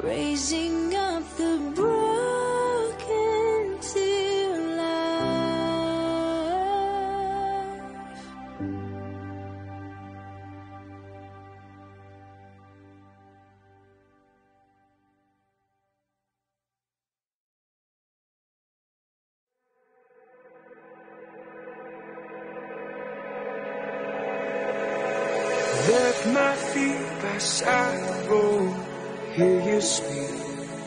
Raising up the broken to life. Let my feet beside the road, hear you speak,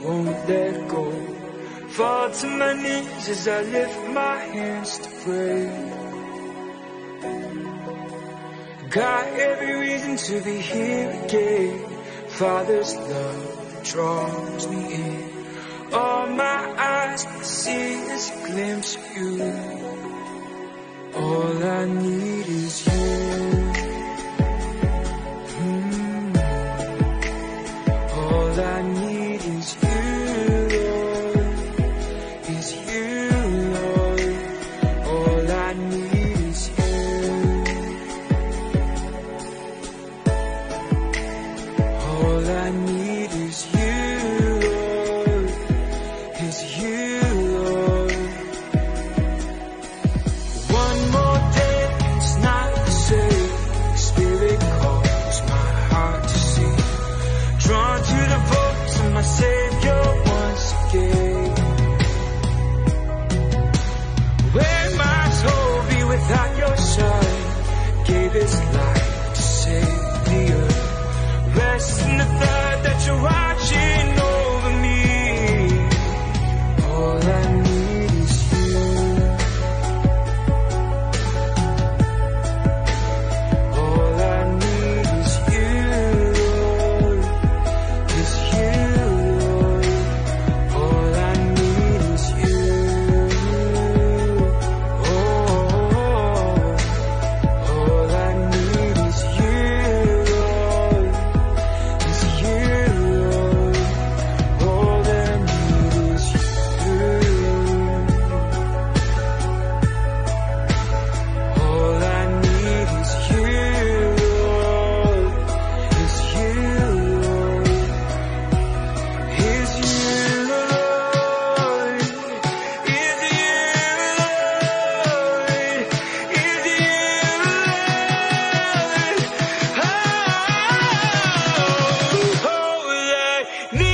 won't let go. Fall to my knees as I lift my hands to pray. Got every reason to be here again. Father's love draws me in. All my eyes can see is a glimpse of you. All I need is you. All I need is you, Lord, is you, Lord. All I need is you. All I need is you, Lord, is you, Lord. One more day, it's not the same. Spirit calls my heart to see. Drawn to the voice of my Savior once again. Where might hope be without your Son? Gave His life to save the earth. Rest in the thought that you're watching over me. All I need is you. All I need is you, Lord. Is you, Lord. All I need is you. All I need is you, Lord. Is you, Lord. All I need is you. All I need is you, Lord. Is you, Lord. Is you, Lord. Is you, Lord. Is you, Lord. All I need is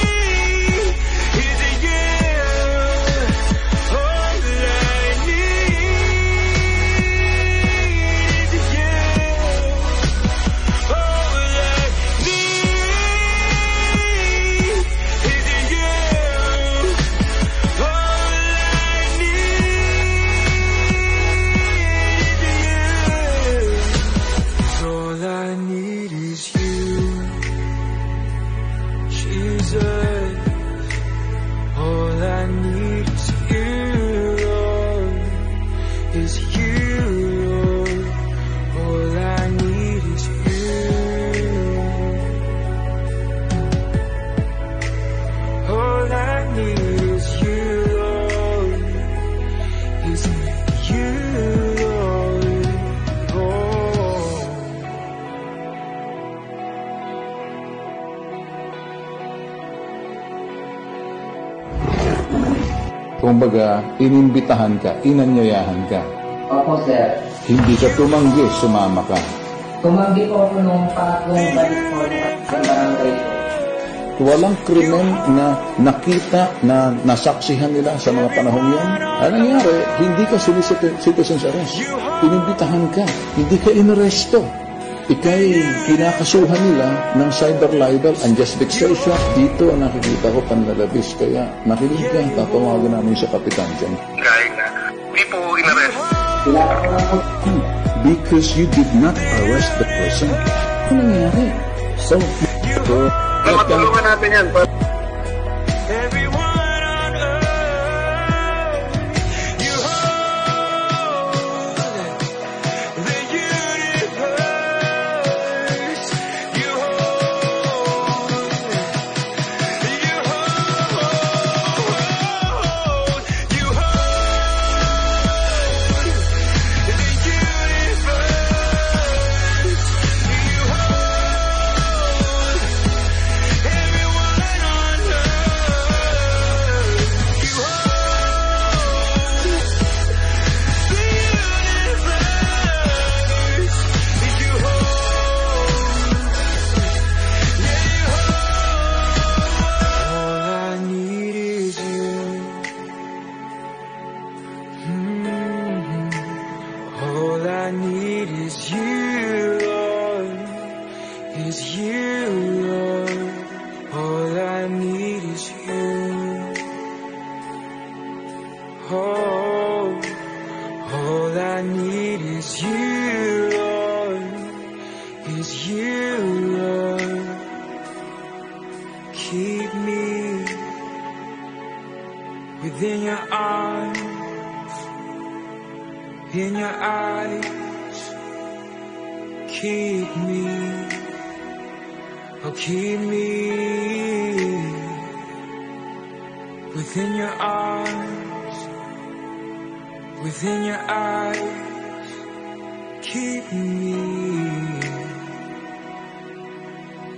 you. All I need is you. All I need is you. All I need is you, Jesus. All I need is you, Lord. Is you, Lord. All I need is you. All I need is you, Lord. Is you, Lord. Oh. Kumbaga, inimbitahan ka, inanyayahan ka. Opo, sir. Hindi ka tumanggi, sumama ka. Tumanggi po ako nung pangatlong balik po ng barangay ko. Walang krimen na nakita na nasaksihan nila sa mga panahon yan. Ano nangyari? Hindi ka citizen's arrest. Inimbitahan ka. Hindi ka inaresto. Ika'y kinakasuhan nila ng cyber libel and just vexation. Dito ang nakikita ko panlalabis. Kaya makinig ka, tatawagan namin sa kapitan dyan. Gaya na, hindi po inaresto. Because you did not arrest the person. Ano nangyari? So, Matulungan natin yan. Everyone on earth, you hold the universe. You hold the universe. You All I need is you, Lord, is you, Lord. All I need is you. Oh, all I need is you, Lord, is you, Lord. Keep me within your arms, in your eyes. Keep me, oh keep me within your arms, within your eyes. Keep me,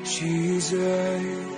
Jesus.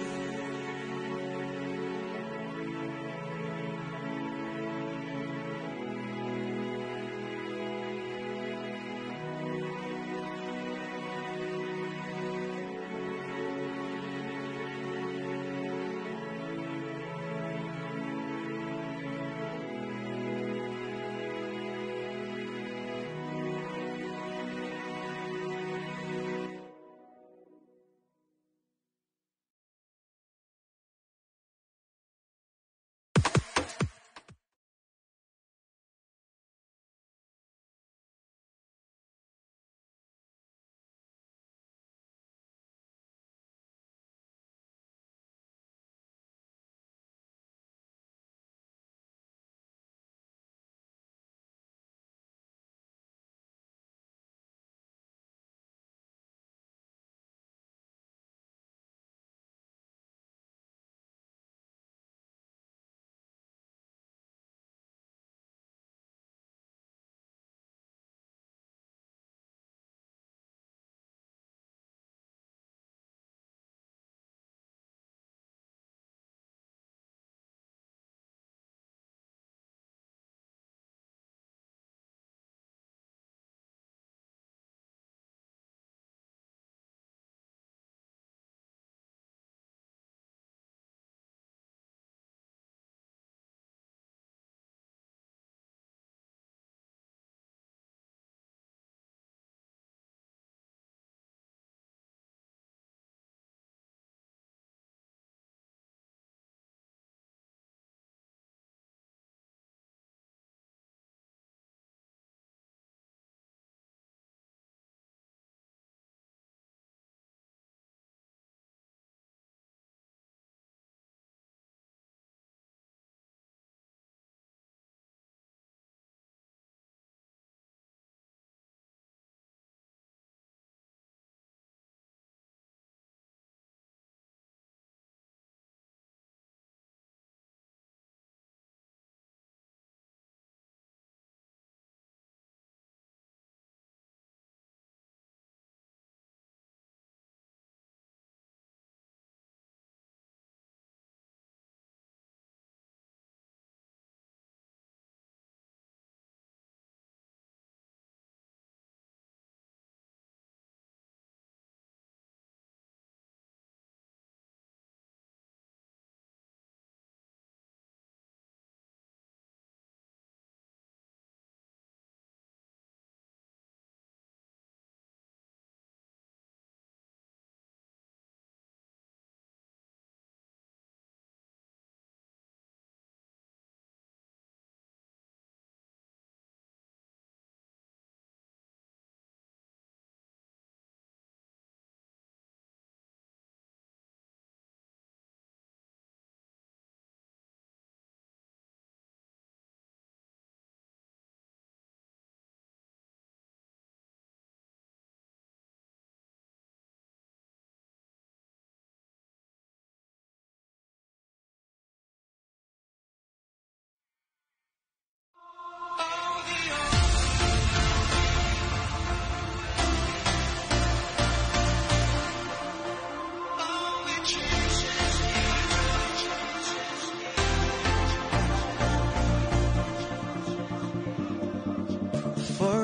Before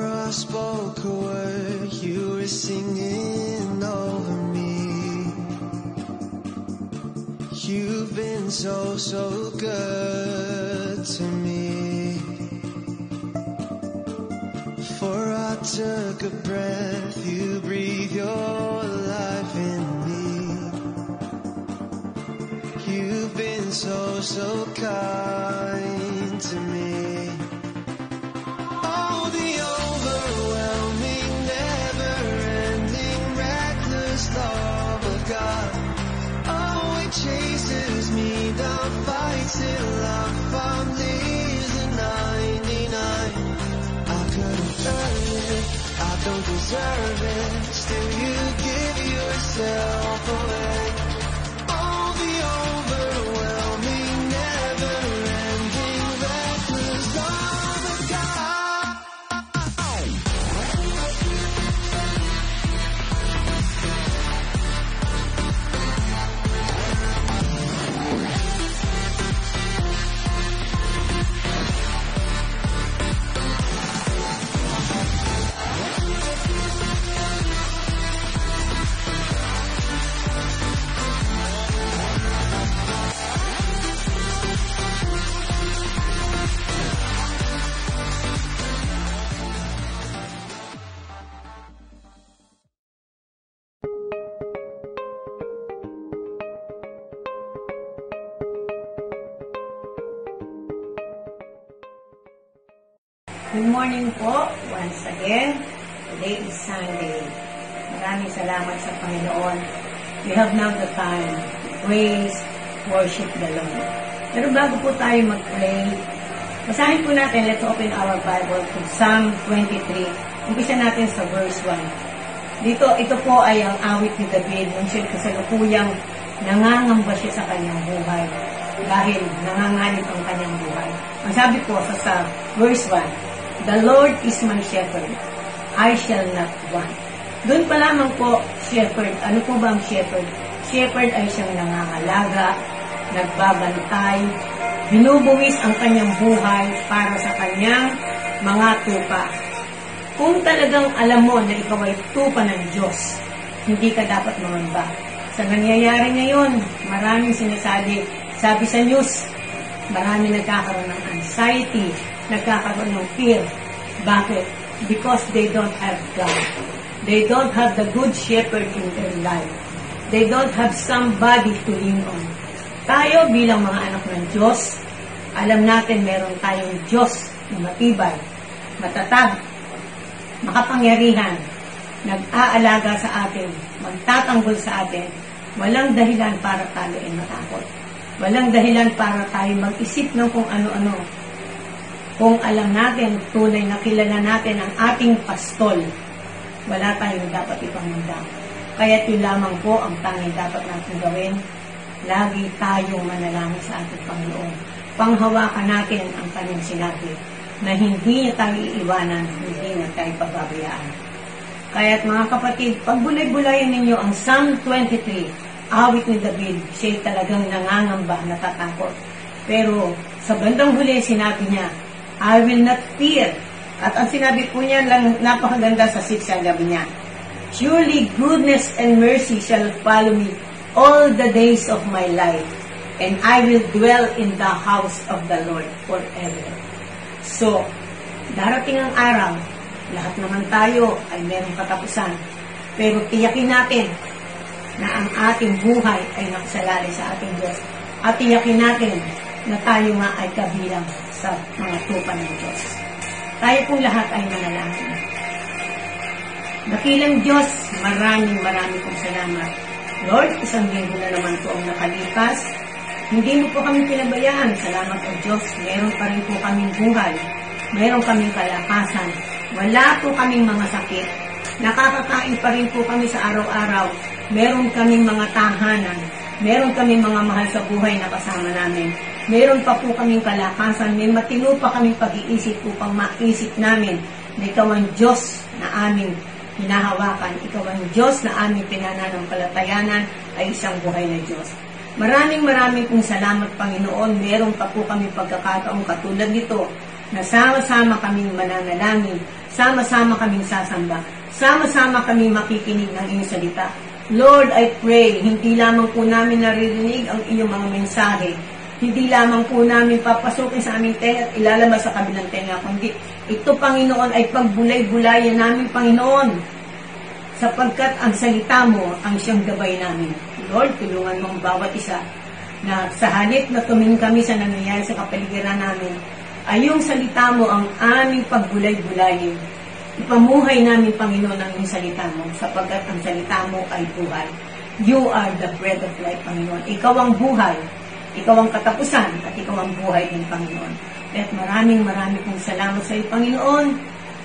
I spoke a word, you were singing over me. You've been so, so good to me. Before I took a breath, you breathed your life in me. You've been so, so kind to me. Oh, the overwhelming, never-ending, reckless love of God. Oh, it chases me down, fights till I found these 99. I couldn't earn it, I don't deserve it, still you give yourself away. Oh, the overwhelming, never-ending, reckless love of God. Good morning po, once again. Today is Sunday. Maraming salamat sa Panginoon. We have now the time to praise, worship the Lord. Pero bago po tayo mag-pray, basahin po natin, let's open our Bible to Psalm 23. Umpisa natin sa verse 1. Ito po ay ang awit ni David nung siya kasalukuyang nangangamba siya sa kanyang buhay. Dahil nanganganib ang kanyang buhay. Ang sabi po sa verse 1, The Lord is my shepherd, I shall not want. Doon pa lamang po, shepherd. Ano po ba ang shepherd? Shepherd ay siyang nangangalaga, nagbabantay, binubuwis ang kanyang buhay para sa kanyang mga tupa. Kung talagang alam mo na ikaw ay tupa ng Diyos, hindi ka dapat mangamba. Sa nangyayari ngayon, maraming sinasabi, sabi sa news, marami nagkakaroon ng anxiety, nagkakaroon ng fear. Bakit? Because they don't have God. They don't have the good shepherd in their life. They don't have somebody to lean on. Tayo bilang mga anak ng Diyos, alam natin meron tayong Diyos na matibay, matatag, makapangyarihan, nag-aalaga sa atin, magtatanggol sa atin, walang dahilan para tayo ay matakot. Walang dahilan para tayo mag-isip ng kung ano-ano. Kung alam natin, tunay na kilala natin ang ating pastol, wala tayong dapat ipangunda. Kaya't yun lamang po ang tanging dapat natin gawin. Lagi tayong manalangin sa ating Panginoon. Panghawakan natin ang kanyang sinabi na hindi niya tayo iiwanan, hindi niya tayo pababayaan. Kaya't mga kapatid, pagbulay-bulayan ninyo ang Psalm 23, awit ni David, siya'y talagang nangangamba, natatakot. Pero sa bandang huli, sinabi niya, I will not fear. At ang sinabi po niya, napakaganda sa 6, sabi niya, Surely goodness and mercy shall follow me all the days of my life, and I will dwell in the house of the Lord forever. So, darating ang araw, lahat naman tayo ay merong katapusan. Pero tiyakin natin na ang ating buhay ay nakasalalay sa ating Diyos. At tiyakin natin na tayo nga ay kabilang sa mga tupa ng Diyos. Tayo pong lahat ay manalangin. Dakilang Diyos, maraming pong salamat. Lord, isang linggo na naman po ang nakalipas. Hindi mo po kami pinabayaan. Salamat o Diyos, meron pa rin po kaming buhay. Meron kaming kalakasan. Wala po kaming mga sakit. Nakakakain pa rin po kami sa araw-araw. Meron kaming mga tahanan. Meron kaming mga mahal sa buhay na kasama namin. Meron pa po kaming kalakasan. May matino pa kaming pag-iisip upang maisip namin na ikaw ang Diyos na aming hinahawakan. Ikaw ang Diyos na aming pinananampalatayanan ay isang buhay na Diyos. Maraming pong salamat, Panginoon. Meron pa po kami pagkakataong katulad nito na sama-sama kaming mananalangin, sama-sama kaming sasamba, sama-sama kaming makikinig ng iyong salita. Lord, I pray, hindi lamang po namin naririnig ang iyong mga mensahe, hindi lamang po namin papasukin sa aming tenga at ilalabas sa kabilang tenga, kundi ito, Panginoon, ay pagbulay-bulayan namin, Panginoon, sapagkat ang salita mo ang siyang gabay namin. Lord, tulungan mo ang bawat isa na sa halip na tumingin kami sa nangyayari sa kapaligiran namin, ay yung salita mo ang aming pagbulay-bulayin. Ipamuhay namin, Panginoon, ang iyong salita mo, sapagkat ang salita mo ay buhay. You are the bread of life, Panginoon. Ikaw ang buhay, ikaw ang katapusan, at ikaw ang buhay ng Panginoon. At maraming pong salamat sa iyo, Panginoon.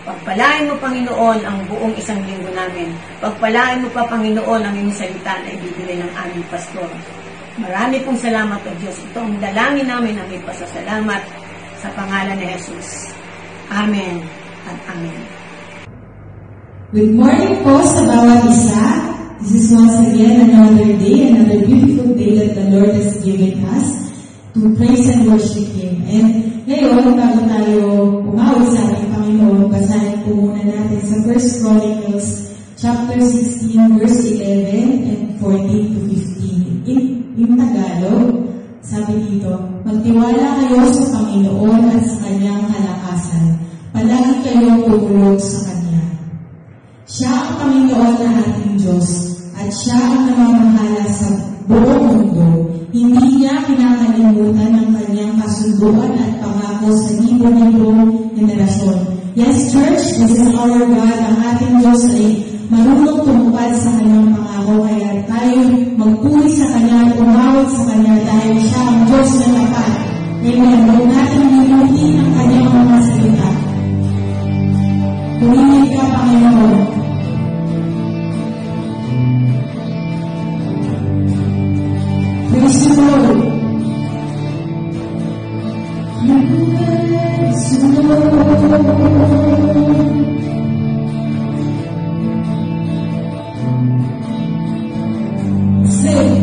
Pagpalain mo, Panginoon, ang buong isang linggo namin. Pagpalain mo pa, Panginoon, ang iyong salita na ibibigay ng aming pastor. Marami pong salamat, O Diyos. Ito ang dalangin namin na may pasasalamat sa pangalan ni Jesus. Amen at Amen. Good morning po sa bawat isa. This is once again another day, another beautiful day that the Lord has given us to praise and worship Him. And ngayon, bago tayo umawit sa ating Panginoon, basahin po muna natin sa 1 Chronicles chapter 16, verse 11 and 14 to 15. In Tagalog, sabi dito, magtiwala kayo sa Panginoon at sa Kanyang kalakasan. Palagi kayong tumulog sa Kanya. Siya ang Panginoon na ating Diyos at Siya ang namamahala sa buong mundo. Hindi niya kinakalimutan ang Kanyang kasunduan at pangako sa libo-libong henerasyon. Yes, church, this is our God. Ang ating Diyos ay marunong tumupad sa Kanyang pangako, kaya tayo magpuri sa Kanya at umawit sa Kanya dahil Siya ang Diyos na tapat. Amen. Huwag natin limutin ang Kanyang mga salita. Tumingin ka, Panginoon. Praise the Lord. Praise the Lord. Say,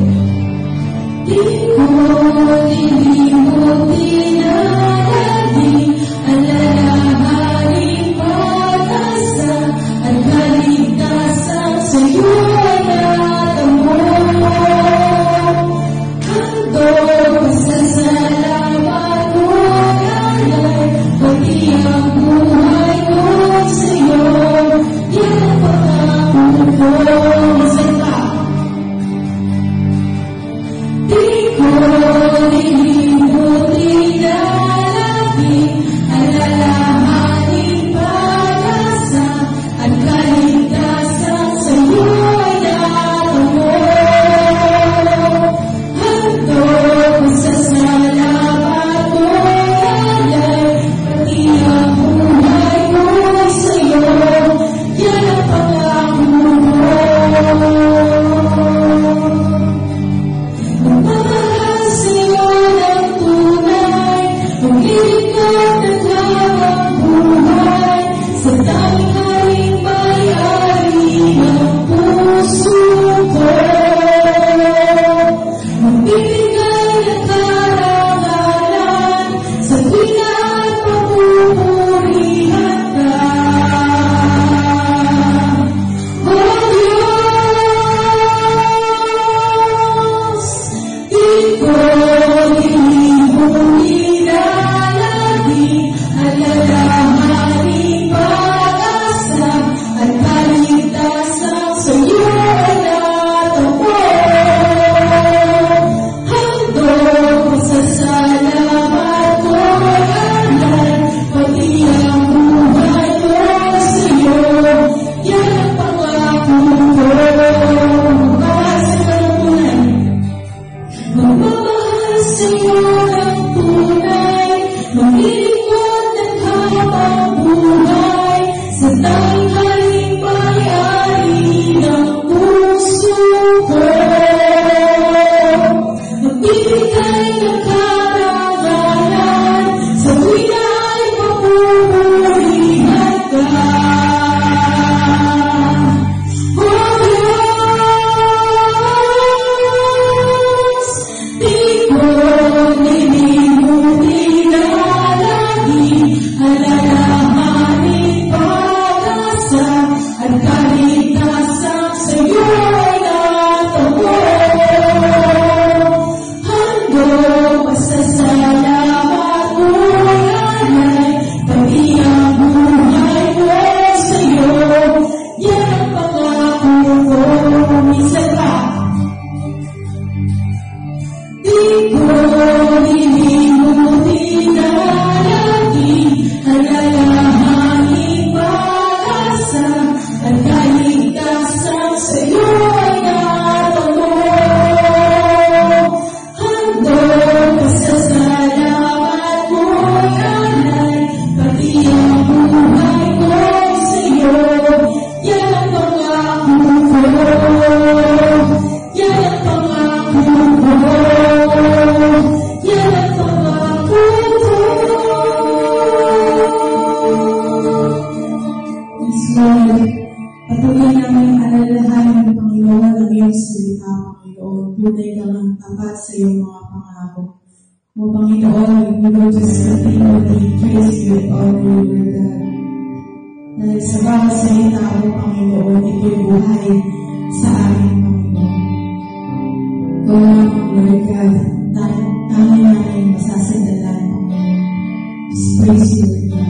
di ko dinadali ang lalahaning pag-asa at kaligtasan sa iyo ay natamo. Handog pasasalamat ko alay, pati ang buhay ko sa iyo, yan ang pangako ko. Salita. Di ko lilimutin na lagi ang lalahaning pag-asa at kaligtasan sa iyo ay natamo. Handog pasasalamat ko alay, pati ang buhay ko sa iyo, yan ang pangako ko. Magmamahal sa'yo ng tunay, mag-iikot at habang buhay, sa daming haring may-ari ng puso ko. Magbibigay ng karangalan, sa tuwina at papupurihan ka. O Diyos, di ko lilimutin na lagi ang lalahaning pag-asa at kaligtasan sa iyo ay natamo. Handog pasasalamat ko alay, pati ang buhay ko sa iyo, yan ang pangako ko. Magmamahal sa'yo ng tunay, magmamahal sa'yo ng tunay, mag-iikot at habang buhay, sa daming haring may-ari ng puso ko. Magbibigay ng karangalan, sa tuwina ay papupurihan ka. O Tunay ka lang tapat sa iyong mga pangako. O Panginoon, we will just continually praise you and honor you, Lord God. Dahil sa bawat salita mo, Panginoon, ito'y buhay sa amin, Panginoon. Ikaw lang, Lord God, tanging namin masasandalan, Panginoon. Just praise you, Lord God.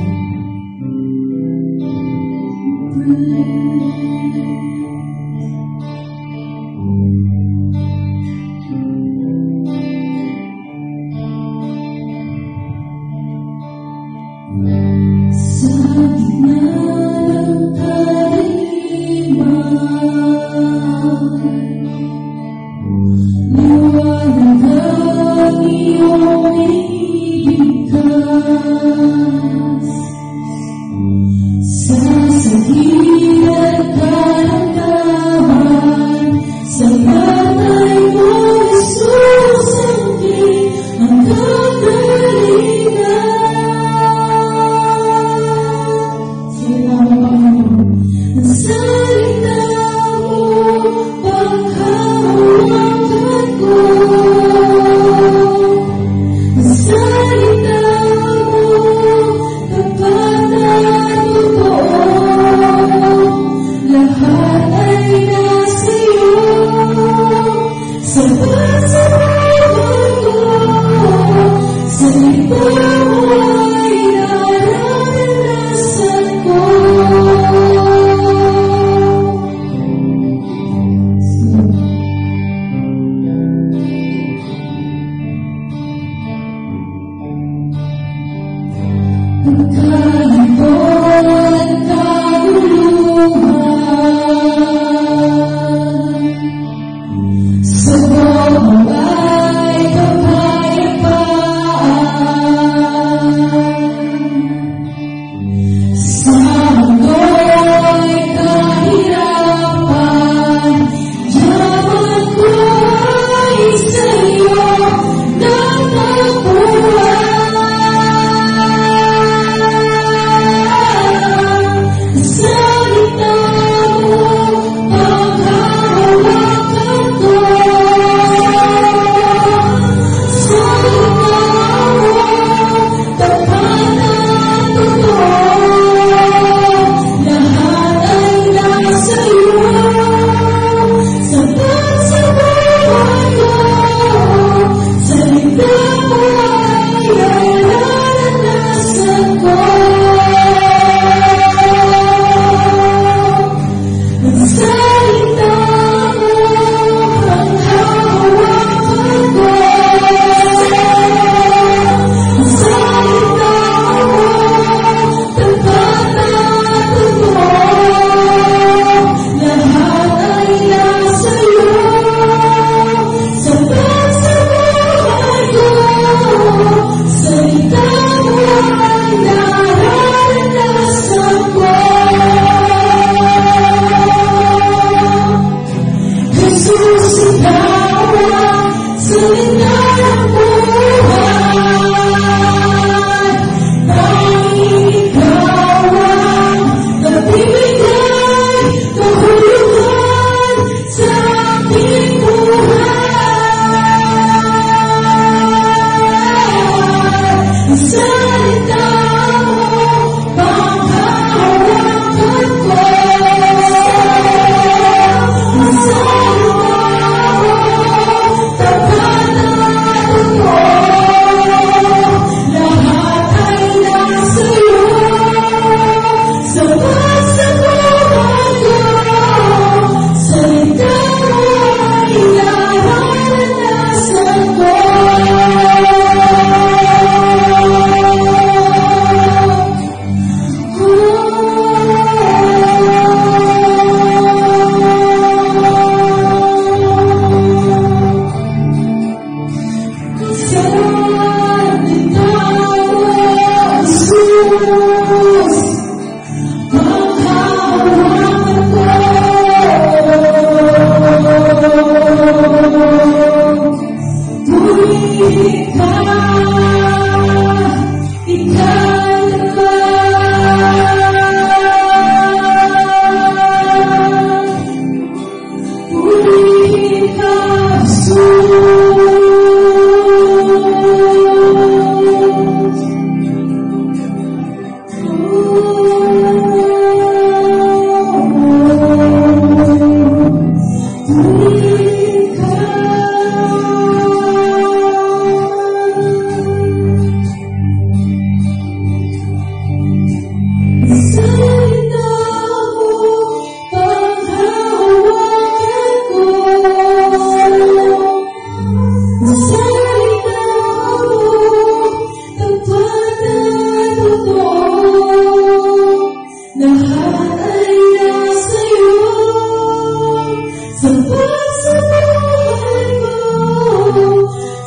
Sa buhay kapayapaan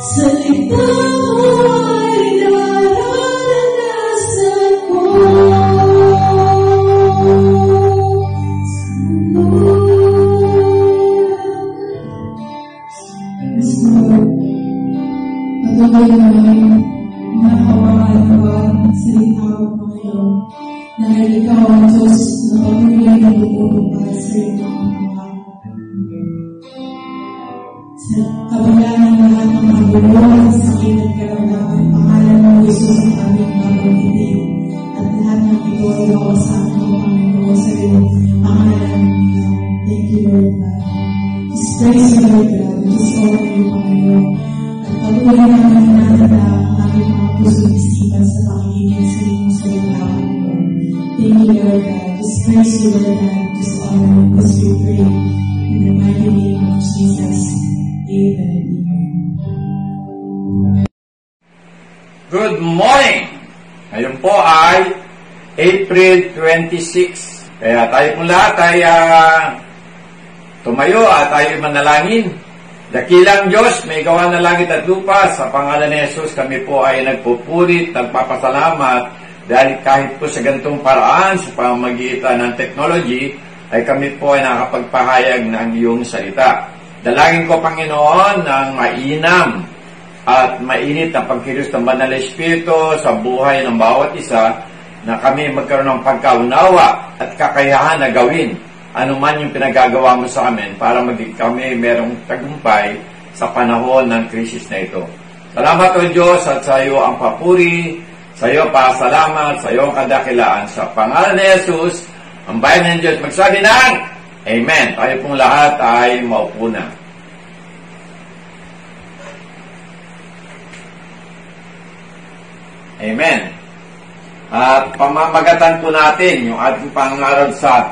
Salita mo ay nararanasan ko. Patuloy namin nakawaan ng bawat salita mo, Panginoon, dahil ikaw ang Diyos na patuloy na bumubugay sa iyong mga sa kabila ng lahat ng mga gulo, sakit at karamdaman, pangalan mo, Jesus, ang aming mabulitin. At lahat ng ito ay nawasan mo, Panginoon, sa iyong pangalan. Thank you, Lord God. Just praise you, Lord God. Just honor you, Panginoon. At patuloy namin hinahanda ang aming mga puso at isipan sa pakikinig sa iyong salita, Panginoon. Thank you, Lord God. Just praise you, Lord God. Just honor you, because we pray in the mighty name of Jesus. Amen. Good morning! Ngayon po ay April 26. Kaya tayo po lahat ay tumayo at tayo manalangin. Dakilang Diyos, may gawa na langit at lupa. Sa pangalan ni Jesus, kami po ay nagpupulit, nagpapasalamat dahil kahit po sa ganitong paraan, sa pamamagitan ng technology, ay kami po ay nakapagpahayag ng iyong salita. Dalangin ko, Panginoon, ng mainam at mainit na pagkilos ng Banal na Espiritu sa buhay ng bawat isa, na kami magkaroon ng pagkaunawa at kakayahan na gawin anuman yung pinagagawa mo sa amin para maging kami merong tagumpay sa panahon ng krisis na ito. Salamat, O Diyos, at sa iyo ang papuri, sa iyo pasalamat, sa iyo ang kadakilaan. Sa pangalan ni Jesus, ang bayan ng Diyos magsabi ng Amen. Tayo pong lahat ay maupo na. Amen. At pamamagatan po natin yung ating pangaral sa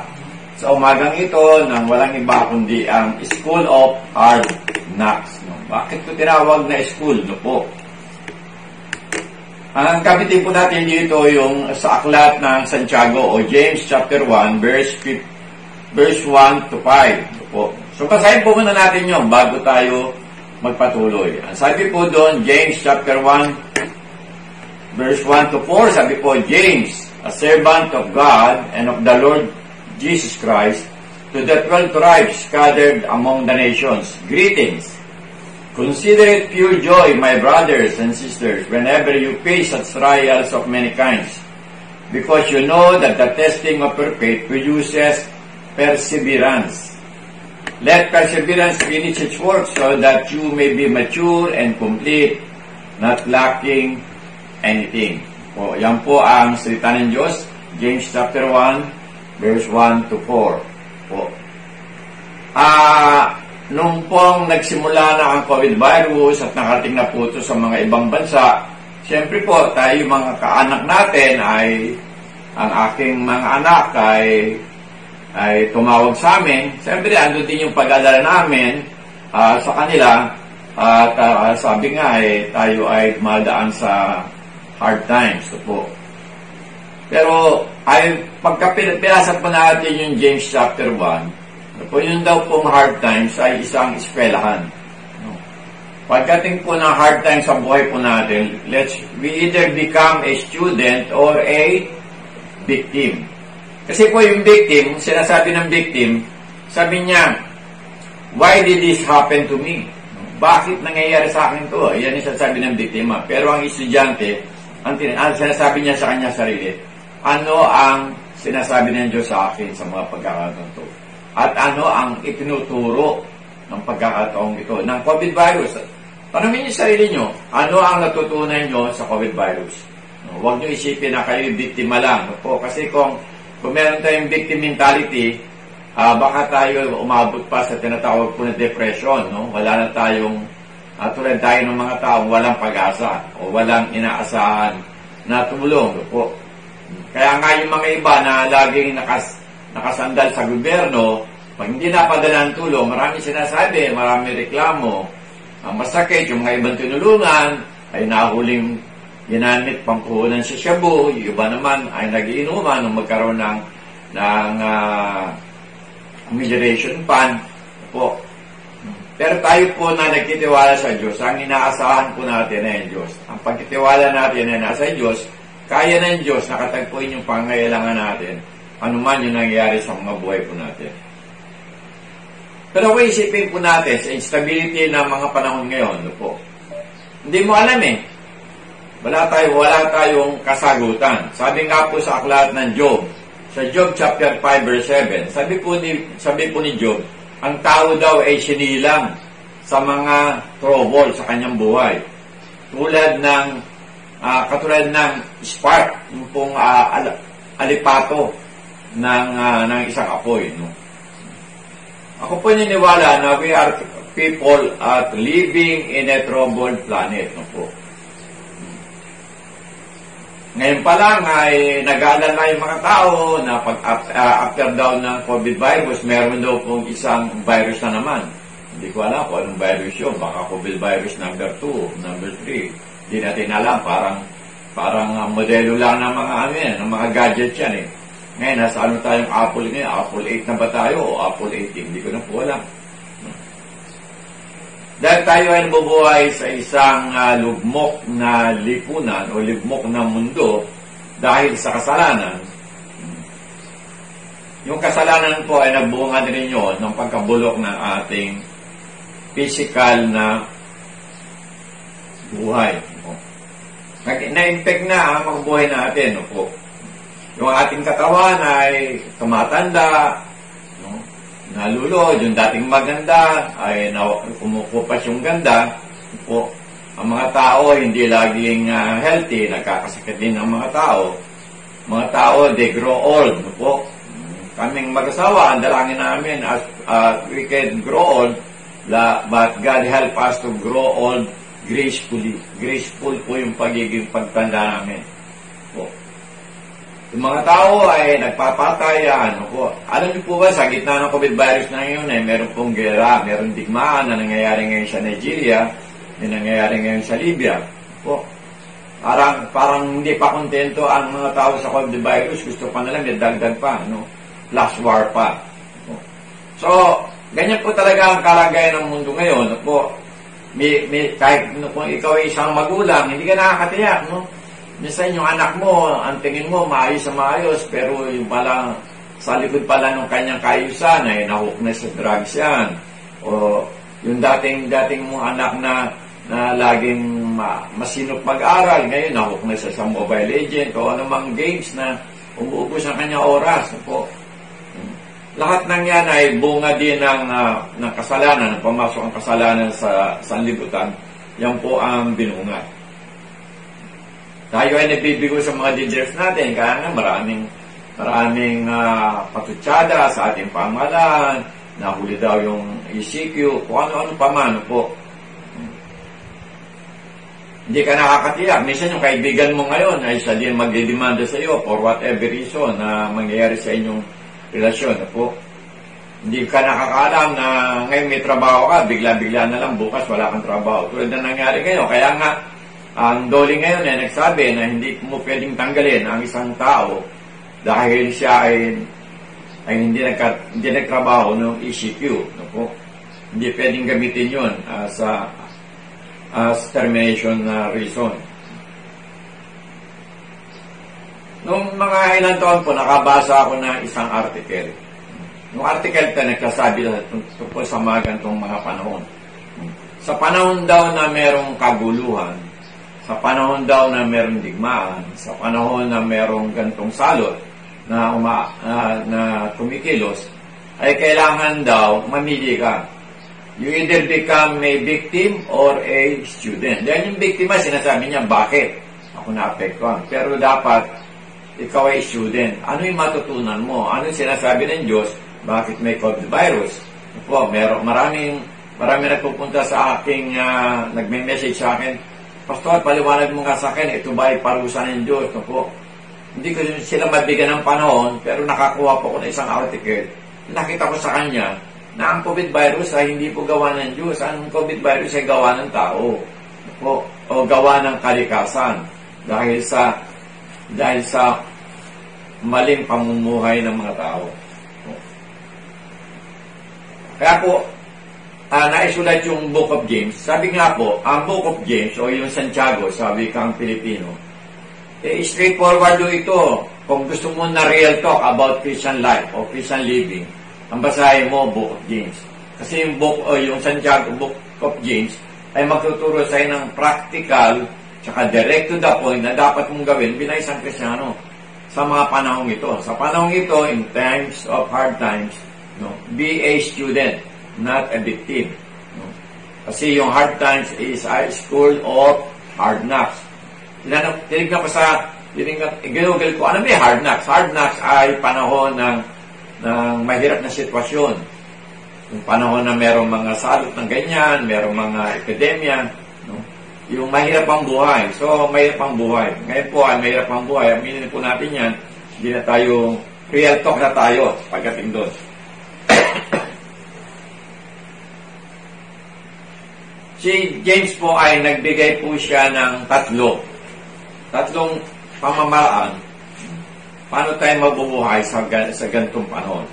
umagang ito ng walang iba kundi ang School of Hard Knocks. Bakit ko tinawag na school? No po. Ang kapitin po natin dito yung sa aklat ng Santiago o James chapter 1 verse 1 to 5. No po. So basahin po muna natin yun bago tayo magpatuloy. Ang sabi po doon, James chapter 1 verse 1 to 4, sabi po, James, a servant of God and of the Lord Jesus Christ, to the 12 tribes scattered among the nations, greetings. Consider it pure joy, my brothers and sisters, whenever you face such trials of many kinds, because you know that the testing of your faith produces perseverance. Let perseverance finish its work so that you may be mature and complete, not lacking anything. O, yan po ang salita ng Diyos, James chapter 1, verse 1 to 4. Po. Nung pong nagsimula na ang COVID virus at nakarating na po ito sa mga ibang bansa, siyempre po, tayo mga kaanak natin ang aking mga anak ay tumawag sa amin. Siyempre, andun din yung pag-alala namin sa kanila. At sabi nga, tayo ay dumadaan sa hard times. So po. Pero, pagka pinasat po natin yung James chapter 1, po yun daw pong hard times ay isang eskwelahan. Pagdating po ng hard times sa buhay po natin, we either become a student or a victim. Kasi po yung victim, sinasabi ng victim, sabi niya, why did this happen to me? Bakit nangyayari sa akin to? Yan yung sinasabi ng biktima. Pero ang estudyante, ang sinasabi niya sa kanya sarili, ano ang sinasabi ng Diyos sa akin sa mga pagkakataon to? At ano ang itinuturo ng pagkakataong ito, ng COVID virus? Tanungin niyo sa sarili niyo, ano ang natutunan niyo sa COVID virus? Huwag niyo isipin na kayo biktima lang. Kasi kung meron tayong victim mentality, baka tayo umabot pa sa tinatawag po na depression. Wala na tayong, tulad tayo ng mga taong walang pag-asa o walang inaasahan na tumulong. Kaya nga yung mga iba na laging nakasandal sa gobyerno, pag hindi napadala ng tulong, marami sinasabi, marami reklamo. Ang masakit, yung mga ibang tinulungan ay nahuling ginamit pangpuhunan sa shabu, yung iba naman ay nagiinuman nung magkaroon ng moderation fund po. Pero tayo po na nagtitiwala sa Diyos, ang inaasahan po natin ay Diyos. Ang pagtitiwala natin ay nasa Diyos, kaya ng Diyos nakatagpuin yung pangailangan natin, anuman yung nangyayari sa mga buhay po natin. Pero kung isipin po natin sa instability ng mga panahon ngayon, po, hindi mo alam wala tayong kasagutan. Sabi nga po sa aklat ng Job, sa Job chapter 5 verse 7, sabi po ni Job, ang tao daw ay sinilang sa mga trouble sa kanyang buhay. Katulad ng spark, yung pong alipato ng isang apoy. No? Ako po niniwala na we are people at living in a troubled planet. No po. Ngayon pa lang ay nag-aalala yung mga tao na after daw ng COVID virus, meron daw pong isang virus na naman. Hindi ko alam kung anong virus yun. Baka COVID virus number 2, number 3. Hindi natin alam. Parang modelo lang ng mga gadgets yan Ngayon, nasa ano tayong Apple ngayon? Apple 8 na ba tayo o Apple 18? Hindi ko na po alam. Dahil tayo ay nabubuhay sa isang lugmok na lipunan o lugmok na mundo dahil sa kasalanan. Yung kasalanan po ay nagbunga din yun ng pagkabulok ng ating physical na buhay. Na-impact na ang mga buhay natin. Po. Yung ating katawan ay tumatanda, nalulod, yung dating maganda ay kumukupas yung ganda po. Ang mga tao hindi laging healthy, nagkakasakit din ang mga tao. Mga tao, they grow old po. Kaming mag-asawa, ang dalangin namin as we can grow old, but God help us to grow old gracefully. Graceful po yung pagiging pagtanda namin po. Yung mga tao ay nagpapatay, po. Alam niyo po ba, sa gitna ng COVID virus na ngayon, meron pong gera, meron digmaan na nangyayari ngayon sa Nigeria, na nangyayari ngayon sa Libya. Po. Parang hindi pa kontento ang mga tao sa COVID virus, gusto pa nila, may dagdag pa, flash war pa. Po. So, ganyan po talaga ang kalagayan ng mundo ngayon, po. Kahit kung ikaw ay isang magulang, hindi ka nakakatiyak, Minsan yung anak mo, ang tingin mo, maayos na maayos, pero yung pala, sa likod pala ng kanyang kaayusan, ay nahook na sa drugs yan. O yung dating mong anak na laging masinop mag-aral, ngayon nahook na sa Mobile Legends, o anumang games na umuubos ang kanyang oras. Po. Lahat ng yan ay bunga din ng kasalanan, pumasok ang kasalanan sa sanlibutan. Yan po ang binunga. Tayo ay nabibigo sa mga leaders natin, kaya nga maraming patutsada sa ating pamahalaan, nahuli daw yung ECQ, kung ano-ano pa man po. Hindi ka nakakatiyak. Minsan yung kaibigan mo ngayon ay siya din magdidemanda sa iyo for whatever reason na mangyayari sa inyong relasyon po. Hindi ka nakakaalam na ngayon may trabaho ka, bigla-bigla na lang bukas wala kang trabaho. Tulad na nangyari ngayon. Kaya nga, ang Dolly ngayon ay nagsabi na hindi mo pwedeng tanggalin ang isang tao dahil siya ay hindi nagtrabaho ng ECQ. Hindi pwedeng gamitin yun as termination reason. Noong mga ilang taon po, nakabasa ako ng isang article. Yung article na nagsasabi tungkol sa mga ganitong mga panahon. Sa panahon daw na merong kaguluhan, sa panahon daw na merong digmaan, sa panahon na merong gantong salot na kumikilos, ay kailangan daw mamili ka. You either become a victim or a student. Dahil yung biktima, sinasabi niya, bakit? Ako naapektuhan. Pero dapat, ikaw ay student. Ano yung matutunan mo? Ano yung sinasabi ng Diyos? Bakit may COVID virus? Maraming nagpupunta sa aking, nagme-message sa akin, Pastor, paliwanag mo nga sa akin, ito ba ay parusa ng Diyos? Hindi ko sila mabigyan ng panahon, pero nakakuha po ko na isang article. Nakita ko sa kanya na ang COVID virus ay hindi po gawa ng Diyos. Ang COVID virus ay gawa ng tao. O gawa ng kalikasan. Dahil sa maling pamumuhay ng mga tao. Kaya po, naisulat yung Book of James, sabi nga po, ang Book of James o yung Santiago, sabi kang Pilipino, straightforward ito. Kung gusto mo na real talk about Christian life o Christian living, ang basahin mo, Book of James. Kasi yung book o yung Santiago, Book of James, ay magtuturo sa ng practical tsaka direct to the point na dapat mong gawin bilang isang Kristiyano sa mga panahong ito. Sa panahong ito, in times of hard times, be a student, not a victim. Kasi yung hard times is a school of hard knocks. Tinignan ko sa Google ko, ano may hard knocks? Hard knocks ay panahon ng mahirap na sitwasyon. Yung panahon na merong mga salot ng ganyan, merong mga epidemya, yung mahirap ang buhay. So, mahirap ang buhay. Ngayon po ay mahirap ang buhay. Aminin po natin yan. Hindi na tayo, real talk na tayo pagdating doon. Si James po ay nagbigay po siya ng tatlong pamamaraan paano tayo mabubuhay sa ganitong panahon.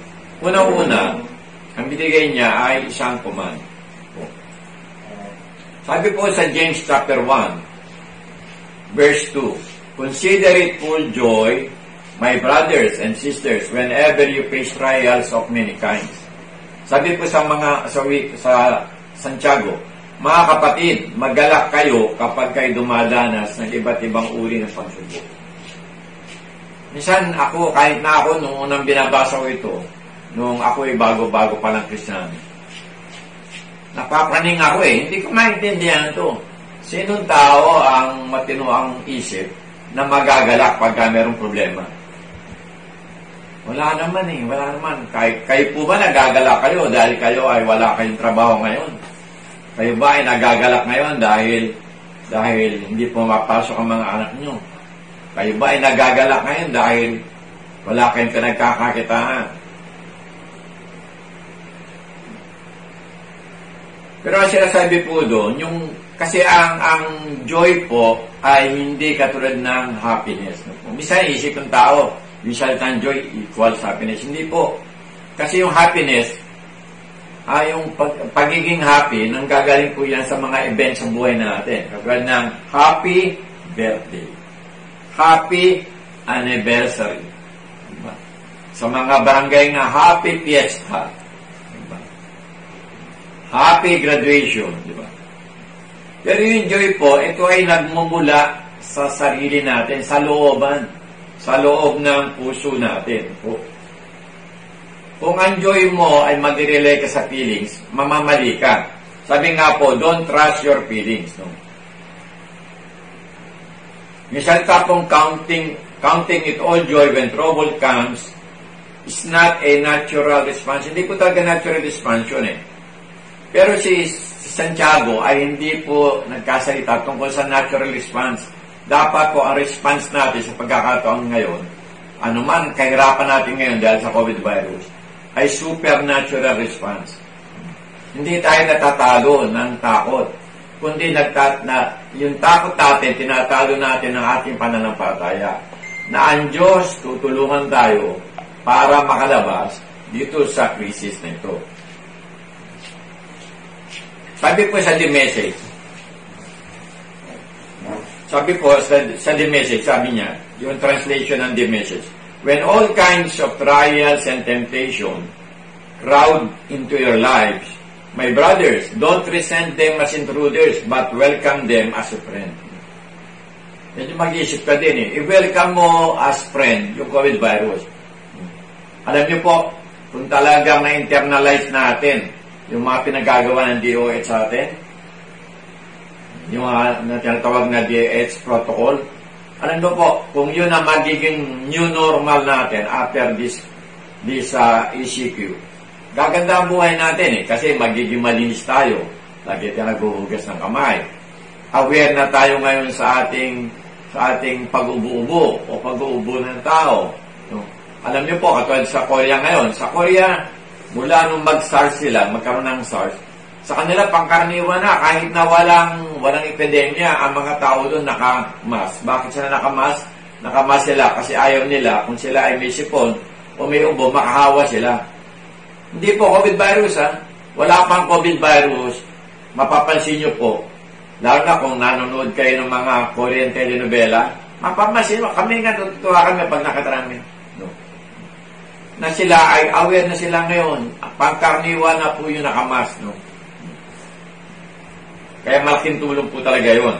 Una-una, ang binigay niya ay isang command. Sabi po sa James chapter 1, verse 2, "Consider it full joy, my brothers and sisters, whenever you face trials of many kinds." Sabi po sa Santiago, "Mga kapatid, magalak kayo kapag kayo dumadanas ng iba't ibang uri ng pagsubok." Minsan ako, kahit na ako, nung unang binabasa ko ito, nung ako ay bago-bago pa lang Kristiyano, napapraning ako hindi ko maintindihan ito. Sinong tao ang matino ang isip na magagalak pagka mayroong problema? Wala naman wala naman. Kayo po ba nagagalak kayo dahil kayo ay wala kayong trabaho ngayon? Kayo ba ay nagagalak ngayon dahil hindi po mapasok ang mga anak nyo? Kayo ba ay nagagalak ngayon dahil wala kayong pinagkakakitaan? Pero ang sinasabi po doon, kasi ang joy po ay hindi katulad ng happiness. Minsan isip ng tao, yung salitang joy equals happiness. Hindi po. Kasi yung happiness, yung pagiging happy, nanggagaling po yan sa mga events sa buhay natin. Katulad ng happy birthday, happy anniversary. Diba? Sa mga barangay na happy fiesta, diba? Happy graduation. Diba? Pero yung joy po, ito ay nagmumula sa sarili natin, sa looban, sa loob ng puso natin po. Kung ang joy mo ay mag-relay ka sa feelings, mamamali ka. Sabi nga po, don't trust your feelings. Minsan tapong counting it all joy when trouble comes is not a natural response. Hindi po talaga natural response yun Pero si Santiago ay hindi po nagkasalita tungkol sa natural response. Dapat po ang response natin sa pagkakataon ngayon, anuman kahirapan natin ngayon dahil sa COVID virus, ay supernatural response. Hindi tayo natatalo ng takot, kundi yung takot natin, tinatalo natin ng ating pananampalataya. Na ang Diyos tutulungan tayo para makalabas dito sa krisis na ito. Sabi po sa The Message, sa The Message, sabi niya, yung translation ng The Message, "When all kinds of trials and temptation crowd into your lives, my brothers, don't resent them as intruders, but welcome them as a friend." Medyo mag-iisip ka din I-welcome mo as friend yung COVID virus. Alam niyo po, kung talagang na-internalize natin yung mga pinagagawa ng DOH sa atin, yung tinatawag na DOH protocol, alam mo po, kung yun ang magiging new normal natin after this ECQ, gaganda ang buhay natin kasi magiging malinis tayo. Lagi tayo naghuhugas ng kamay. Aware na tayo ngayon sa ating pag-ubo-ubo o pag-uubo ng tao. Alam niyo po, katulad sa Korea ngayon. Sa Korea, mula nung mag-SARS sila, magkaroon ng SARS, sa kanila pangkaraniwan na, kahit na walang epidemya, ang mga tao doon naka-mask. Bakit sila naka-mask? Naka-mask sila kasi ayaw nila, kung sila ay may sipon o may ubo, makahawa sila. Hindi po COVID virus wala pang COVID virus, mapapansin nyo po, lalo na kung nanonood kayo ng mga Korean telenovela, mapapansin mo, kami nga tutuwa kami pag nakatrami. No? Na sila ay aware na sila ngayon, pangkarniwan na po yung nakamas. No? Kaya malaking tulong po talaga yun.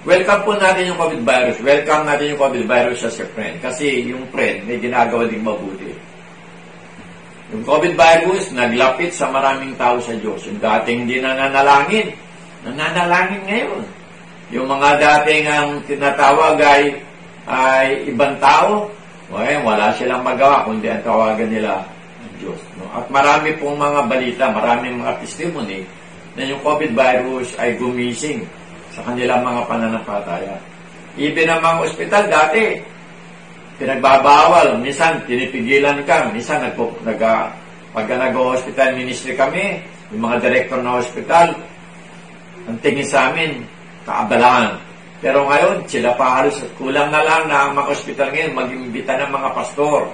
Welcome po natin yung COVID virus. Welcome natin yung COVID virus sa friend. Kasi yung friend may ginagawa din mabuti. Yung COVID virus, naglapit sa maraming tao sa Diyos. Yung dating hindi nananalangin ngayon. Yung mga dating ang tinatawag ay ibang tao, wala silang magawa kundi ang tawagan nila ang Diyos. No? At marami pong mga balita, maraming mga testimony na yung COVID virus ay gumising sa kanilang mga pananampalataya. Even ang mga ospital dati, pinagbabawal, minsan tinipigilan ka, minsan pagka nag-hospital ministry kami, yung mga director na hospital, ang tingin sa amin, kaabalahan. Pero ngayon, sila pa halos kulang na lang na ang mga hospital ngayon mag-imbita ng mga pastor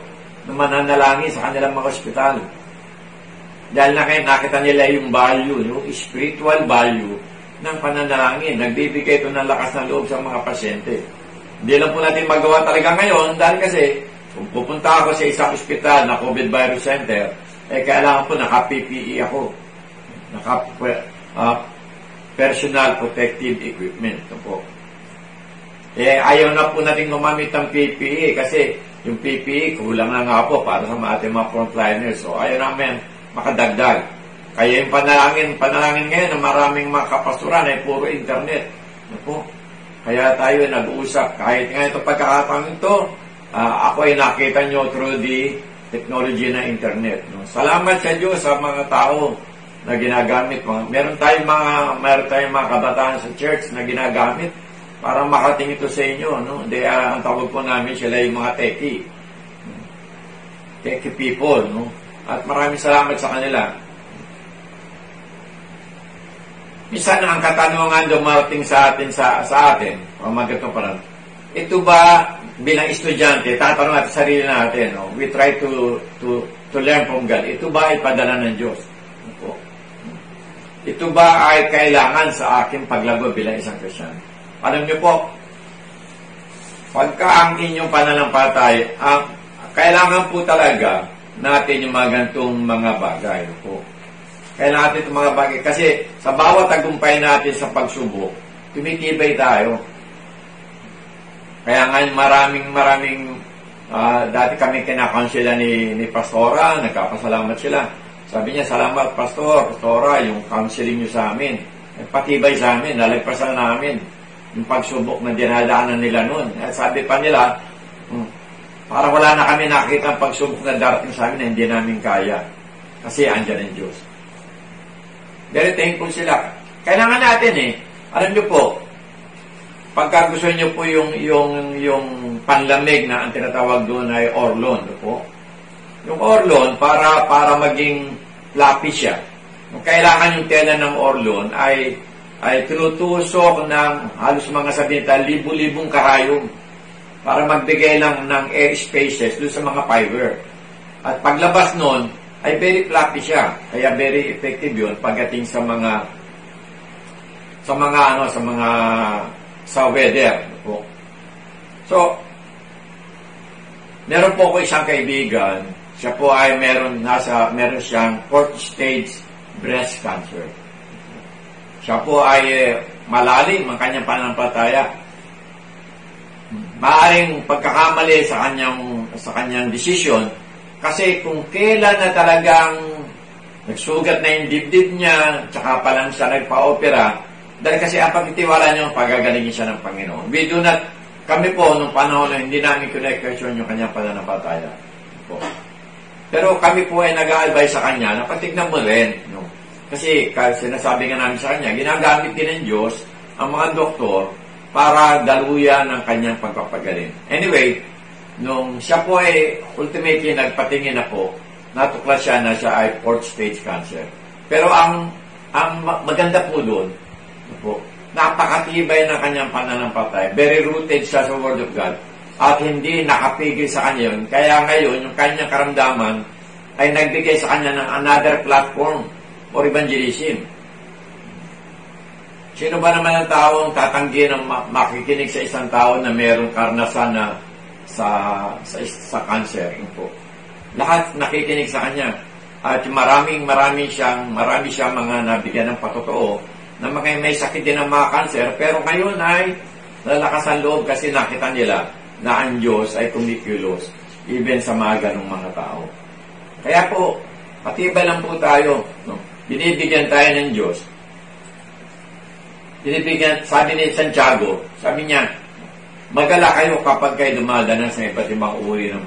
na mananalangin sa kanilang mga hospital. Dahil nakita nila yung value, yung spiritual value ng pananalangin. Nagbibigay ito ng lakas ng loob sa mga pasyente. Hindi lang po natin magawa talaga ngayon dahil kasi kung pupunta ako sa isang ospital na COVID virus center, kailangan po naka-PPE ako. Personal protective equipment. Ito po. Ayaw na po natin gumamit ng PPE kasi yung PPE kulang na nga po para sa ating mga frontliners. So ayaw namin makadagdag. Kaya yung panalangin ngayon na maraming mga kapastoran ay puro internet. Ito po. Kaya tayo nag-uusap. Kahit nga ito pagkakataon ito, ako ay nakita nyo through the technology na internet. No? Salamat sa Diyos sa mga tao na ginagamit. Meron tayong mga kabataan sa church na ginagamit para makating ito sa inyo. No? Ang tawag po namin sila yung mga techie people. No? At maraming salamat sa kanila. Minsan ang katanungan dumarating sa atin, pamagatong parang, ito ba bilang estudyante, tatanong natin sarili natin, no? We try to learn from God. Ito ba ay padala ng Diyos? Ito ba ay kailangan sa aking paglago bilang isang Kristiyan? Alam niyo po, pagka ang inyong pananampalataya, kailangan po talaga natin yung mga gantong mga bagay po. Kailangan natin itong mga bagay. Kasi sa bawat tagumpay natin sa pagsubok, tumitibay tayo. Kaya ngayon maraming dati kami kinakonsila ni Pastora, nagkapasalamat sila. Sabi niya, salamat Pastora, yung counseling niyo sa amin. Patibay sa amin, nalagpasan namin yung pagsubok na dinadaanan nila noon. At sabi pa nila, parang wala na kami nakita ang pagsubok na darating sa amin na hindi namin kaya. Kasi andyan ang Diyos. Very thankful sila. Kailangan natin alam niyo po, pagka gusto niyo po yung panlamig na ang tinatawag doon ay Orlon, po. Yung Orlon para maging fluffy siya. Kailangan yung tela ng Orlon ay tinutusok ng halos mga sabita libu-libong karayom para magbigay lang ng air spaces doon sa mga fiber. At paglabas noon ay very fluffy siya. Kaya very effective yun pagdating sa weather po. So, meron po ako isang kaibigan. Siya po ay meron siyang 4th stage breast cancer. Siya po ay malalim ang kanyang pananampalataya. Maaring pagkakamali sa kanyang decision. Kasi kung kailan na talagang nagsugat na yung dibdib niya, tsaka pa lang siya nagpa-opera, dahil kasi ang pagtitiwala niyo, pagagalingin siya ng Panginoon. Kami po, nung panahon na hindi namin connection yung kanyang pananampalataya. Pero kami po ay nag-a-advise sa kanya na patignan mo rin. No? Kasi sinasabi nga namin sa kanya, ginagamit din ng Diyos ang mga doktor para daluyan ang kanyang pagpapagaling. Anyway, nung siya po ay ultimately nagpatingin ako, natuklas siya na siya ay 4th stage cancer. Pero ang maganda po doon, napakatibay na kanyang pananampalataya. Very rooted siya sa Word of God at hindi nakapigil sa kanya yun. Kaya ngayon, yung kanyang karamdaman ay nagbigay sa kanya ng another platform for evangelism. Sino ba naman ang taong tatanggi ng makikinig sa isang tao na mayroong karanasan na sa cancer? Po. Lahat nakikinig sa kanya. At marami siyang mga nabigyan ng patotoo na may sakit din ng mga cancer, pero ngayon ay lalakas ang loob kasi nakita nila na ang Diyos ay kumikilos even sa mga ganong mga tao. Kaya po, patibay lang po tayo. No? Binibigyan tayo ng Diyos. Sabi ni Santiago, sabi niya, magala kayo kapag kayo dumadanas sa iba't ibang uri ng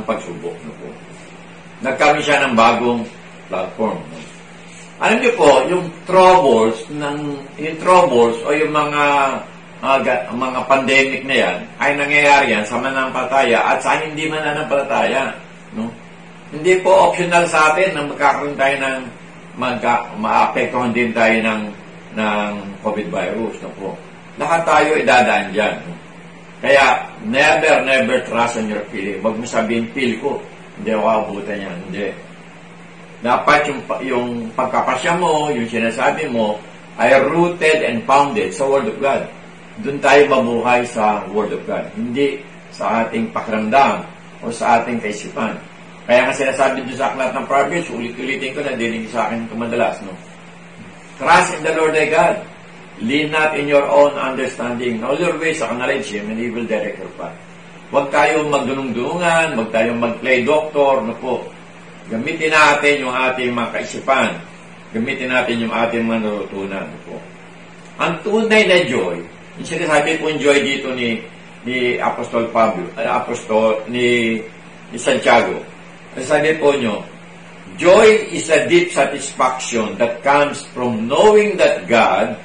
pagsubok. No po. Nagkami siya ng bagong platform. No? Alam niyo po, yung troubles o yung mga pandemic na yan, ay nangyayari yan sa mananampalataya at sa hindi mananampalataya. No? Hindi po optional sa atin na magkakaroon tayo ng maapektuhan din tayo ng COVID virus. No po. Lahat tayo idadaan dyan. No? Kaya, never trust on your feeling. Huwag mo sabihin, feel ko. Hindi ako abutan yan. Hindi. Dapat yung pagkapasya mo, yung sinasabi mo, ay rooted and founded sa Word of God. Doon tayo mabuhay sa Word of God. Hindi sa ating pakiramdam o sa ating kaisipan. Kaya nga sinasabi doon sa aklat ng Proverbs, ulit-ulitin ko na dinig sa akin ito madalas. No? Trust in the Lord thy God. Lean not in your own understanding. In all your ways, acknowledge Him, and He will direct your path. Huwag tayong magdunong-dunungan, huwag tayong mag-play doctor, no po. Gamitin natin yung ating mga kaisipan. Gamitin natin yung ating mga narutunan, no po. Ang tunay na joy, yung sinasabi po yung joy dito ni Apostol Pablo, ni Santiago. Sabi po nyo, joy is a deep satisfaction that comes from knowing that God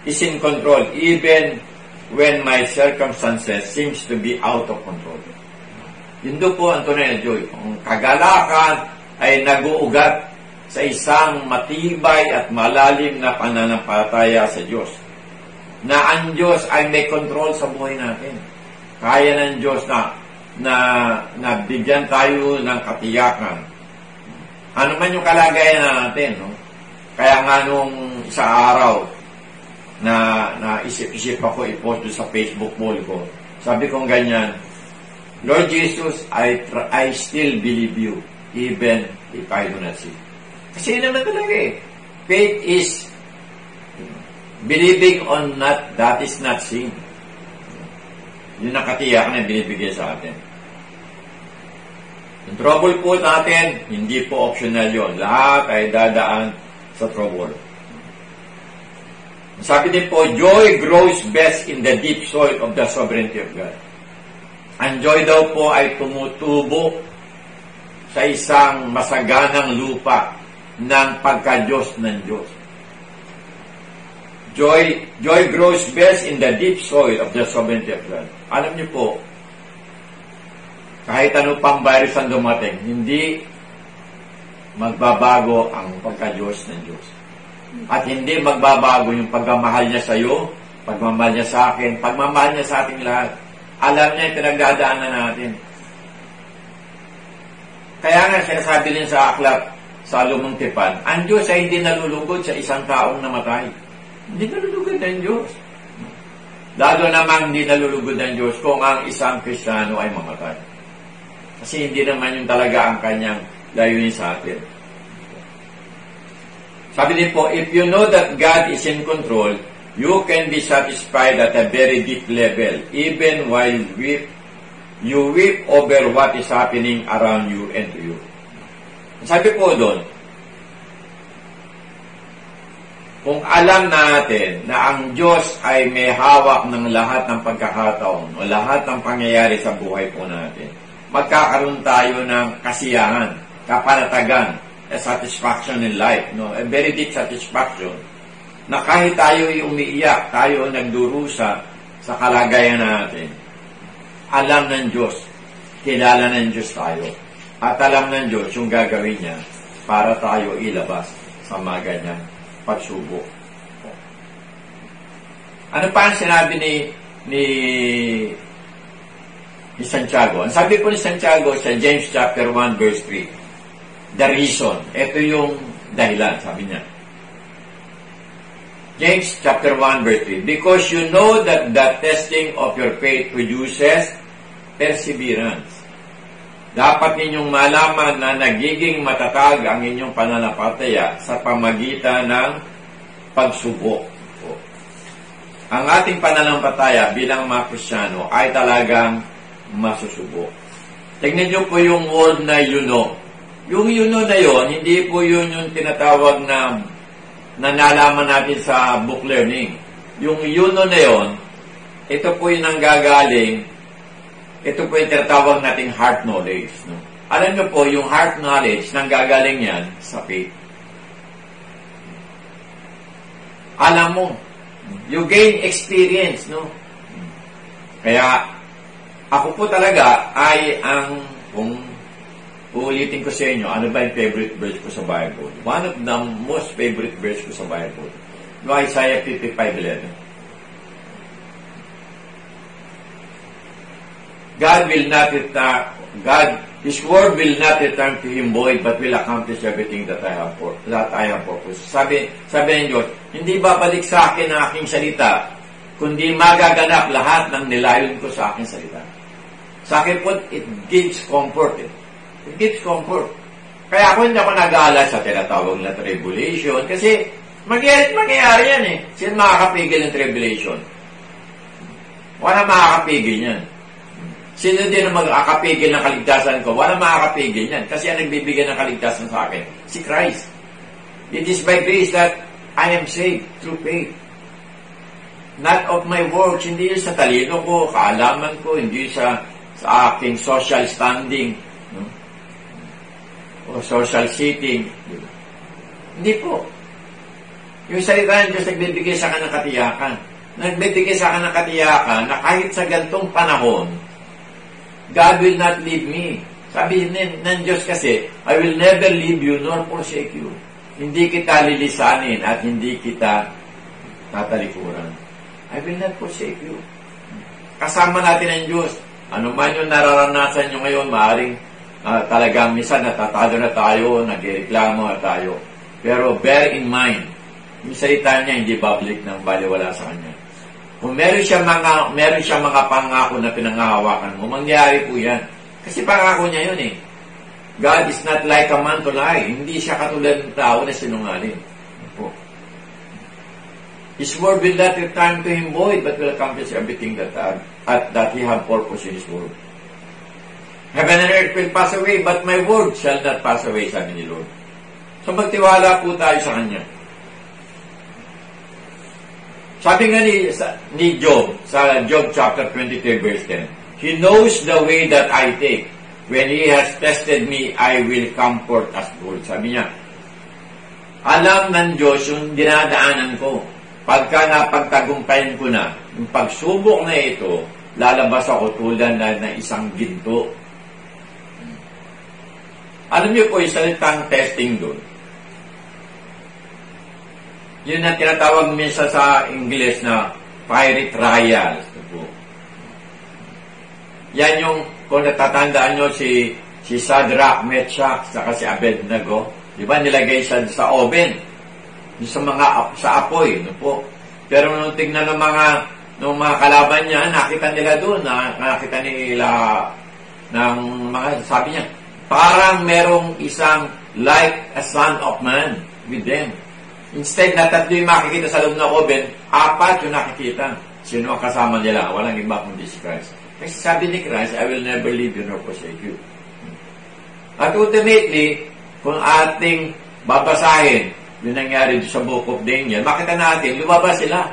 is in control even when my circumstances seems to be out of control. Yun doon po ang tunay na joy. Ang kagalakan ay nag-uugat sa isang matibay at malalim na pananampalataya sa Diyos. Na ang Diyos ay may control sa buhay natin. Kaya ng Diyos na bigyan tayo ng katiyakan. Ano man yung kalagayan natin, no? Kaya nga nung sa araw, na isip-isip ako i-post doon sa Facebook wall ko. Sabi kong ganyan, Lord Jesus, I still believe you even if I do not see. Kasi naman talaga eh. Faith is believing on that is not seen. Yun ang katiyak na binibigay sa atin. Yung trouble po natin, hindi po optional yun. Lahat ay dadaan sa trouble. Sabi din po, joy grows best in the deep soil of the sovereignty of God. Ang joy daw po ay tumutubo sa isang masaganang lupa ng pagka-Diyos ng Diyos. Joy grows best in the deep soil of the sovereignty of God. Alam niyo po, kahit ano pang virus ang dumating, hindi magbabago ang pagka-Diyos ng Diyos. At hindi magbabago yung pagmamahal niya sa iyo, pagmamahal niya sa akin, pagmamahal niya sa ating lahat. Alam niya yung pinagdadaanan natin. Kaya nga sinasabi din sa aklat sa Lumang Tipan, ang Diyos ay hindi nalulugod sa isang taong namatay. Hindi nalulugod ng Diyos. Lalo namang hindi nalulugod ng Diyos kung ang isang Kristiyano ay mamatay. Kasi hindi naman yung talaga ang kanyang layunin sa atin. Sabi din po, if you know that God is in control, you can be satisfied at a very deep level, even while you weep over what is happening around you and to you. Sabi po doon, kung alam natin na ang Diyos ay may hawak ng lahat ng pagkakataon o lahat ng pangyayari sa buhay po natin, magkakaroon tayo ng kasiyahan, kapanatagan, a satisfaction in life, no? A very deep satisfaction na kahit tayo ay umiiyak, tayo ay nagdurusa sa kalagayan natin, alam ng Diyos, kilala ng Diyos tayo, at alam ng Diyos yung gagawin niya para tayo ilabas sa mga ganyang pagsubok. Ano pa ang sinabi ni Santiago? Ang sabi po ni Santiago sa James chapter 1 verse 3, the reason. Ito yung dahilan, sabi niya. James chapter 1 verse 3. Because you know that the testing of your faith produces perseverance. Dapat ninyong malaman na nagiging matatag ang inyong pananampalataya sa pamagitan ng pagsubok. Ang ating pananampalataya bilang mga Kristiyano ay talagang masusubok. Tingnan niyo po yung word na you know. Yung you know na yon, hindi po yun yung tinatawag na nalaman natin sa book learning. Yung you know na yon, ito po yung nanggagaling, ito po yung tinatawag nating heart knowledge. No? Alam niyo po, yung heart knowledge, nanggagaling yan sa faith. Alam mo, you gain experience, no? Kaya, ako po talaga ay kung uulitin ko sa inyo, ano ba yung favorite verse ko sa Bible? One of the most favorite verse ko sa Bible, no, Isaiah 55:11. His word will not return to Him void, but will accomplish everything that I have purpose. Sabi ng Diyos, hindi babalik sa akin ang aking salita, kundi magaganap lahat ng nilayon ko sa aking salita. Sa akin po, it gives comfort. It gives comfort. Kaya ako hindi ako nag-aalala sa tinatawag na tribulation, kasi mangyayari yan eh. Sino makakapigil ng tribulation? Wala makakapigil yan. Sino din ang makakapigil ng kaligtasan ko? Wala makakapigil yan. Kasi ang nagbibigay ng kaligtasan sa akin, si Christ. It is by grace that I am saved through faith. Not of my works, hindi sa talino ko, kaalaman ko, hindi sa aking social standing, no? O social sitting. Hindi po. Yung salita ng Diyos nagbibigay sa akin ng katiyakan. Nagbibigay sa akin ng katiyakan na kahit sa gantong panahon, God will not leave me. Sabi ng Diyos kasi, I will never leave you nor forsake you. Hindi kita lilisanin at hindi kita tatalikuran. I will not forsake you. Kasama natin ang Diyos. Ano man yung nararanasan nyo ngayon, maaaring talagang minsan natatalo na tayo, nagreklamo na tayo. Pero bear in mind, yung salita niya hindi babalik ng baliwala sa Kanya. Kung meron siya mga pangako na pinangahawakan mo, mangyari po yan. Kasi pangako niya yun eh. God is not like a man to lie. Hindi siya katulad ng tao na sinungaling. His word will not return to Him void, but will accomplish everything that He have purpose in His word. Heaven and earth will pass away, but my word shall not pass away, sabi ni Lord. So magtiwala po tayo sa Kanya. Sabi nga ni Job, sa Job chapter 23 verse 10, He knows the way that I take. When He has tested me, I will comfort as gold. Sabi niya, alam ng Diyos yung dinadaanan ko. Pagka napagtagumpayan ko na, yung pagsubok na ito, lalabas ako tulad na isang ginto. Alam niyo po, yung salitang testing doon. Yun ang tinatawag minsan sa English na fiery trials. Yan yung, kung natatandaan nyo si Shadrach, Meshach, saka si Abednego, di ba nilagay siya sa oven, sa apoy, no po. Pero nung tignan ng mga kalaban niya, nakita nila doon, nakita nila ng mga, sabi niya, parang merong isang like a son of man with them. Instead na tatlo yung makikita sa loob ng oven, 4 yung nakikita. Sino ang kasama nila? Walang iba kundi si Christ. Kasi sabi ni Christ, I will never leave you nor forsake you. At ultimately, kung ating babasahin, yung nangyari sa Book of Daniel, makita natin, lumabas sila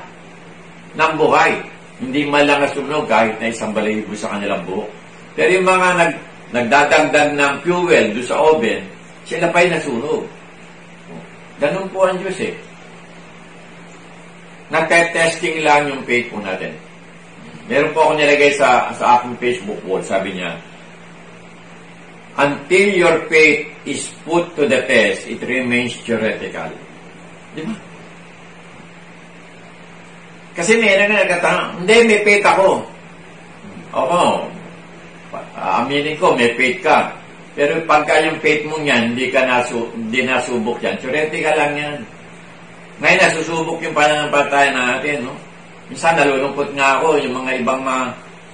ng buhay. Hindi man lang nasunog kahit na isang balahibo sa kanilang buhok. Pero yung mga nagdadagdag ng fuel doon sa oven, sila pa'y nasunog. Ganun po ang Diyos eh. Nagte-testing lang yung faith po natin. Meron po ako nilagay sa aking Facebook wall. Sabi niya, until your faith is put to the test, it remains theoretical. Di ba? Kasi meron nga nagkatanga, hindi, may faith ako. Oo. Aminin ko, may faith ka. Pero pagka yung faith mo yan, hindi nasubok yan, tsurete ka lang yan. Ngayon, nasusubok yung pananampalataya natin, no? Minsan, nalulungkot nga ako, yung mga ibang mga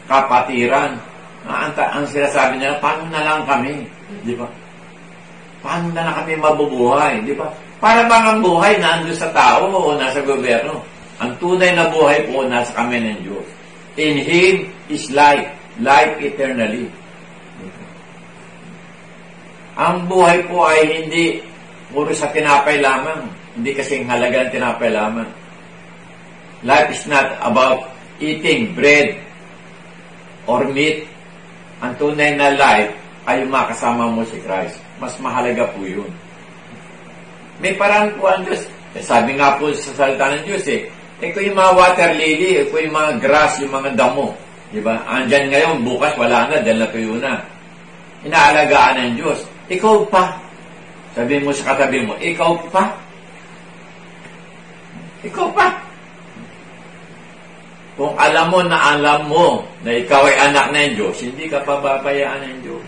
kapatiran. Ang sinasabi nila, paano na lang kami? Di ba? Paano na lang kami mabubuhay? Di ba? Para bang ang buhay na sa tao o nasa gobyerno? Ang tunay na buhay po nasa kami ng Diyos. In Him is life. Life eternally. Ang buhay po ay hindi puro sa tinapay lamang. Hindi kasing halaga ng tinapay lamang. Life is not about eating bread or meat. Ang tunay na life ay yung makasama mo si Christ. Mas mahalaga po yun. May paraan po ang Diyos. Sabi nga po sa salita ng Diyos kung yung mga water lily, kung yung mga grass, yung mga damo, diba? Andyan ngayon, bukas wala na, dahil natuyo na. Inaalagaan ng Diyos. Ikaw pa. Sabihin mo sa katabi mo, ikaw pa. Ikaw pa. Kung alam mo na ikaw ay anak ng Diyos, hindi ka pababayaan ng Diyos.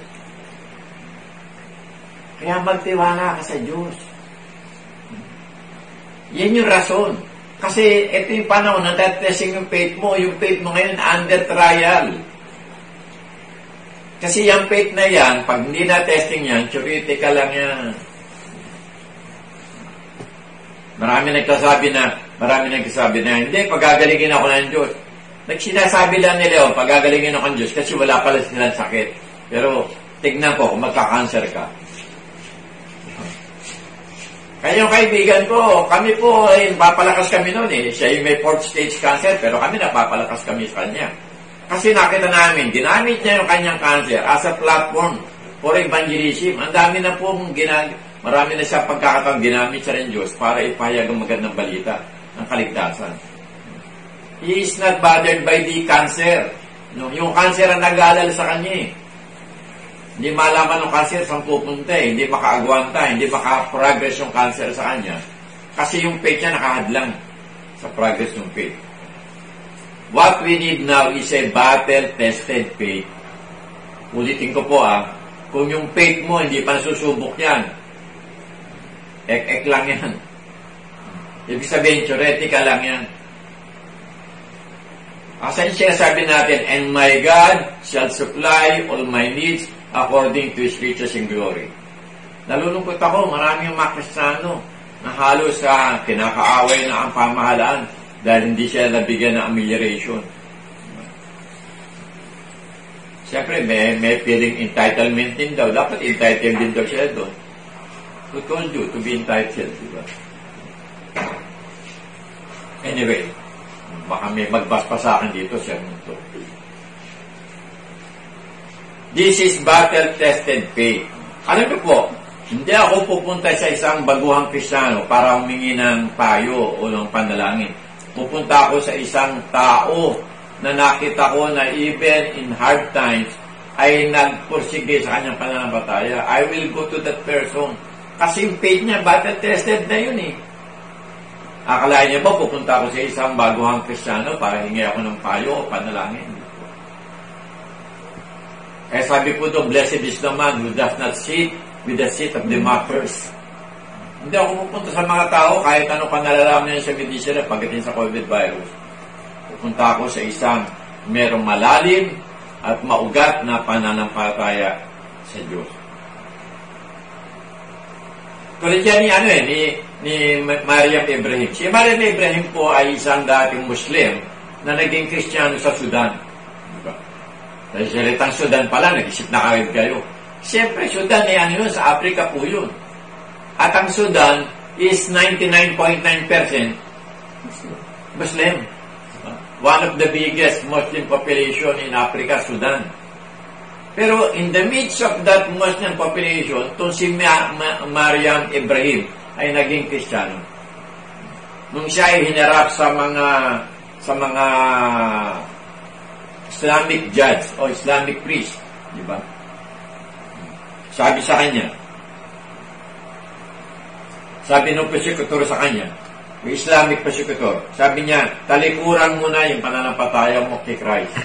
Kaya magtiwala ka sa Diyos. Yan yung rason. Kasi ito yung panahon na testing yung faith mo. Yung faith mo ngayon under trial. Kasi yung faith na yan, pag hindi na testing yan, tsurete ka lang yan. Marami nagsasabi na, hindi, pagagalingin ako ng Diyos. Nagsinasabi lang nila, pagagalingin ako ng Diyos kasi wala pala silang sakit. Pero, tignan ko kung magka-cancer ka. Kaya yung kaibigan ko, kami po, napapalakas kami noon Siya yung may 4th stage cancer, pero kami napapalakas kami sa kanya. Kasi nakita namin, ginamit niya yung kanyang cancer as a platform for evangelism. Ang dami na pong marami na siya pagkakataon ginamit siya ng Diyos para ipahayag ang magandang balita ng kaligtasan. He is not bothered by the cancer. No, yung cancer ang nag-aalala sa kanya Hindi malaman ng cancer saan pupunta hindi makaagwanta, hindi maka-progress yung cancer sa kanya. Kasi yung faith niya nakahadlang sa progress ng faith. What we need now is a battle-tested faith. Ulitin ko po kung yung faith mo hindi pa nasusubok yan, ek-ek lang yan. Ibig sabihin, tsurete ka lang yan. Asan siya sabi natin, and my God shall supply all my needs according to His riches in glory. Nalulungkot ako, maraming mga Kristiyano na halos kinakaaway na ang pamahalaan dahil hindi siya nabigyan ng amelioration. Siyempre, may feeling entitlement din daw. Dapat entitled din daw siya doon. Who told you to be entitled, diba? Anyway, baka may magbaspa sa akin dito siya nito. This is battle-tested faith. Alam niyo po, hindi ako pupunta sa isang baguhang Kristiyano para humingi ng payo o ng panalangin. Pupunta ako sa isang tao na nakita ko na even in hard times ay nagpursige sa kanyang pananampalataya. I will go to that person. Kasi yung faith niya, battle-tested na yun Akalain niya ba, pupunta ako sa isang baguhang Kristiyano para hingi ako ng payo o panalangin? Kaya sabi po doon, blessed is the man who does not sit with the seat of the mockers. Hindi ako pupunta sa mga tao kahit ano pa nalalaman niya sa medicine pagdating sa COVID virus. Pupunta ako sa isang merong malalim at maugat na pananampalataya sa Diyos. Tulad yan ni Mariam Ibrahim. Si Mariam Ibrahim po ay isang dating Muslim na naging Kristiyano sa Sudan. Diba? Dahil salitang Sudan pala, nag-isip na kayo. Siyempre, Sudan yun, sa Africa po yun. At ang Sudan is 99.9% Muslim. One of the biggest Muslim population in Africa, Sudan. Pero in the midst of that Muslim population, itong si Mariam Ibrahim ay naging Kristiyano. Nung siya ay hinarap sa mga Islamic judge o Islamic priest, di ba? Sabi sa kanya, sabi ng persekutor sa kanya, yung Islamic persekutor, sabi niya, talikuran mo na yung pananampalataya mo kay Christ.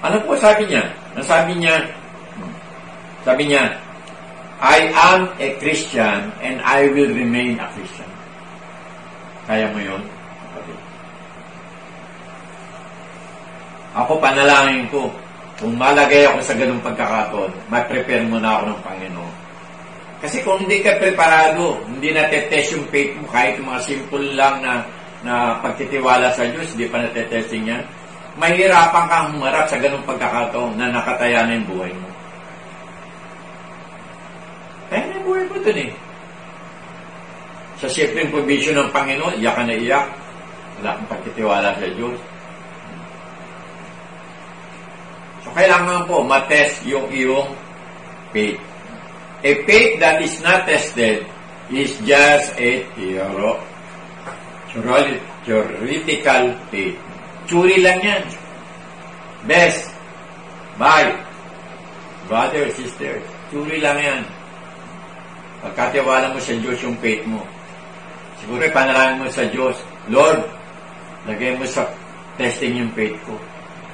Ano po sabi niya? Sabi niya, Sabi niya, I am a Christian and I will remain a Christian. Kaya mo yun? Ako, panalangin ko, kung malagay ako sa ganung pagkakataon, ma-prepare muna ako ng Panginoon. Kasi kung hindi ka preparado, hindi natetest yung faith mo, kahit yung mga simple lang na pagtitiwala sa Diyos, hindi pa natetesting yan, mahirapan kang humarap sa ganung pagkakataon na nakataya na yung buhay mo. Kaya na yung buhay mo dun eh. Sa simpleng provision ng Panginoon, iyak ka na iyak. Wala kang pagtitiwala sa Diyos. So, kailangan po matest yung iyong faith. A faith that is not tested is just a theoretical faith. Tsuri lang yan. Best. Bye. Brother, sister. Tsuri lang yan. Pagkatiwala mo sa Diyos yung faith mo. Siguro panalangin mo sa Diyos, Lord, lagay mo sa testing yung faith ko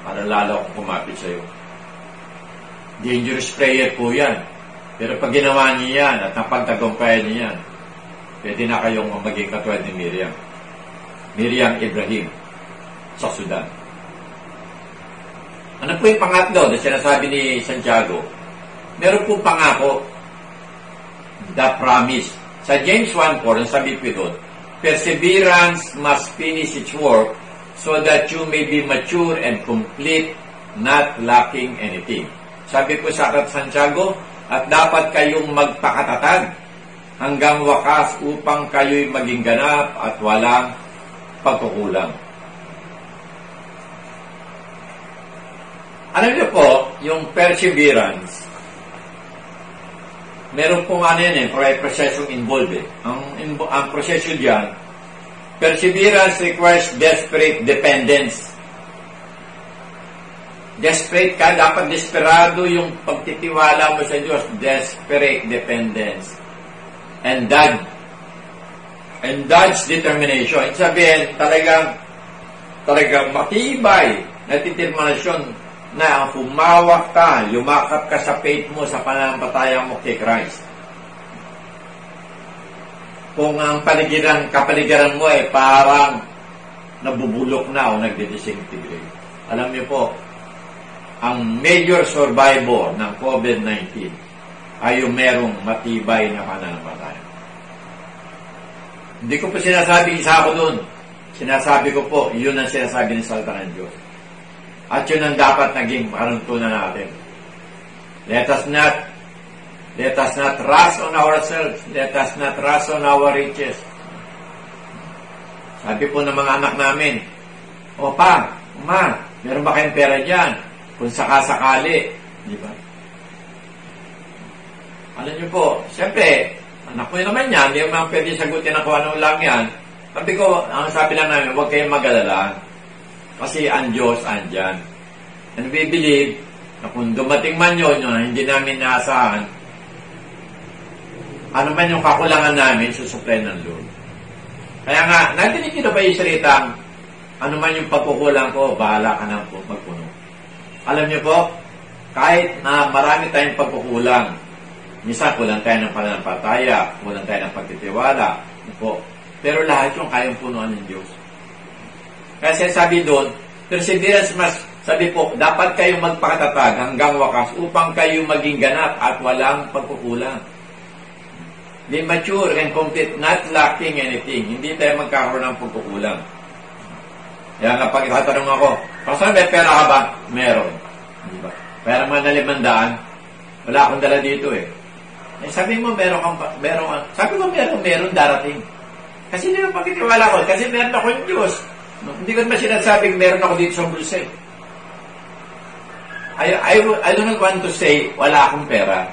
para lalo akong kumapit sa iyo. Dangerous prayer po yan. Pero pag ginawa niya yan at napagtagumpayan niya yan, pwede na kayong maging katulad ni Miriam. Miriam Ibrahim sa Sudan. Ano po yung pangatlo na sinasabi ni Santiago? Meron po pangako, the promise. Sa James 1:4, ang sabi po doon, perseverance must finish its work so that you may be mature and complete, not lacking anything. Sabi po sa Santiago, at dapat kayong magpakatatag hanggang wakas upang kayo'y maging ganap at walang pagkukulang. Alam niyo po, yung perseverance, meron pong ano yan prosesong involved eh. Ang proseso diyan, perseverance requires desperate dependence. Desperate ka, dapat desperado yung pagtitiwala mo sa Diyos. Desperate dependence. And God's determination. Ibig sabihin, talagang matibay na determinasyon na humawak ka, lumakap ka sa faith mo, sa pananampalataya mo kay Christ. Kung ang kapaligiran mo ay parang nabubulok na o nagdidisintegrate. Alam niyo po, ang major survivor ng COVID-19 ay yung merong matibay na pananampalataya. Hindi ko po sinasabi isa ako doon. Sinasabi ko po, yun ang sinasabi ng salita ng Diyos. At yun ang dapat naging karuntunan natin. Let us not rest on ourselves. Let us not rest on our riches. Sabi po ng mga anak namin, O pa, ma, meron ba kayong pera dyan? Kung sakasakali, di ba? Alam niyo po, siyempre, anak ko naman yan, hindi naman pwede sagutin ako ano lang yan. Sabi ko, ang sabi lang namin, huwag kayong mag-alala. Kasi ang Diyos, andyan. And we believe na kung dumating man yun, hindi namin naasahan, ano man yung kakulangan namin, susupply ng Lord. Kaya nga, natinig nyo ba yung salitang, ano man yung pagkukulang ko, bahala ka na po magpuno. Alam niyo po, kahit na marami tayong pagkukulang, minsan kulang tayo ng pananampalataya, kulang tayo ng pagtitiwala, po. Pero lahat yung kayang punuan ng Diyos. Kaya sabi doon, perseverance mas, sabi po, dapat kayong magpakatatag hanggang wakas upang kayo maging ganap at walang pagkukulang. Be mature and complete, not lacking anything. Hindi tayo magkakaroon ng pagkukulang. Kaya nga pag itatanong ako, pasan may pera ka ba? Meron. Diba? Pera man na 500, wala akong dala dito eh. Sabi mo, meron. Sabi mo, meron darating. Kasi hindi mo pagkitiwala ko, kasi meron ako yung Diyos. Hindi ko naman sinasabing meron ako dito sa bulsa eh. I do not want to say, wala akong pera.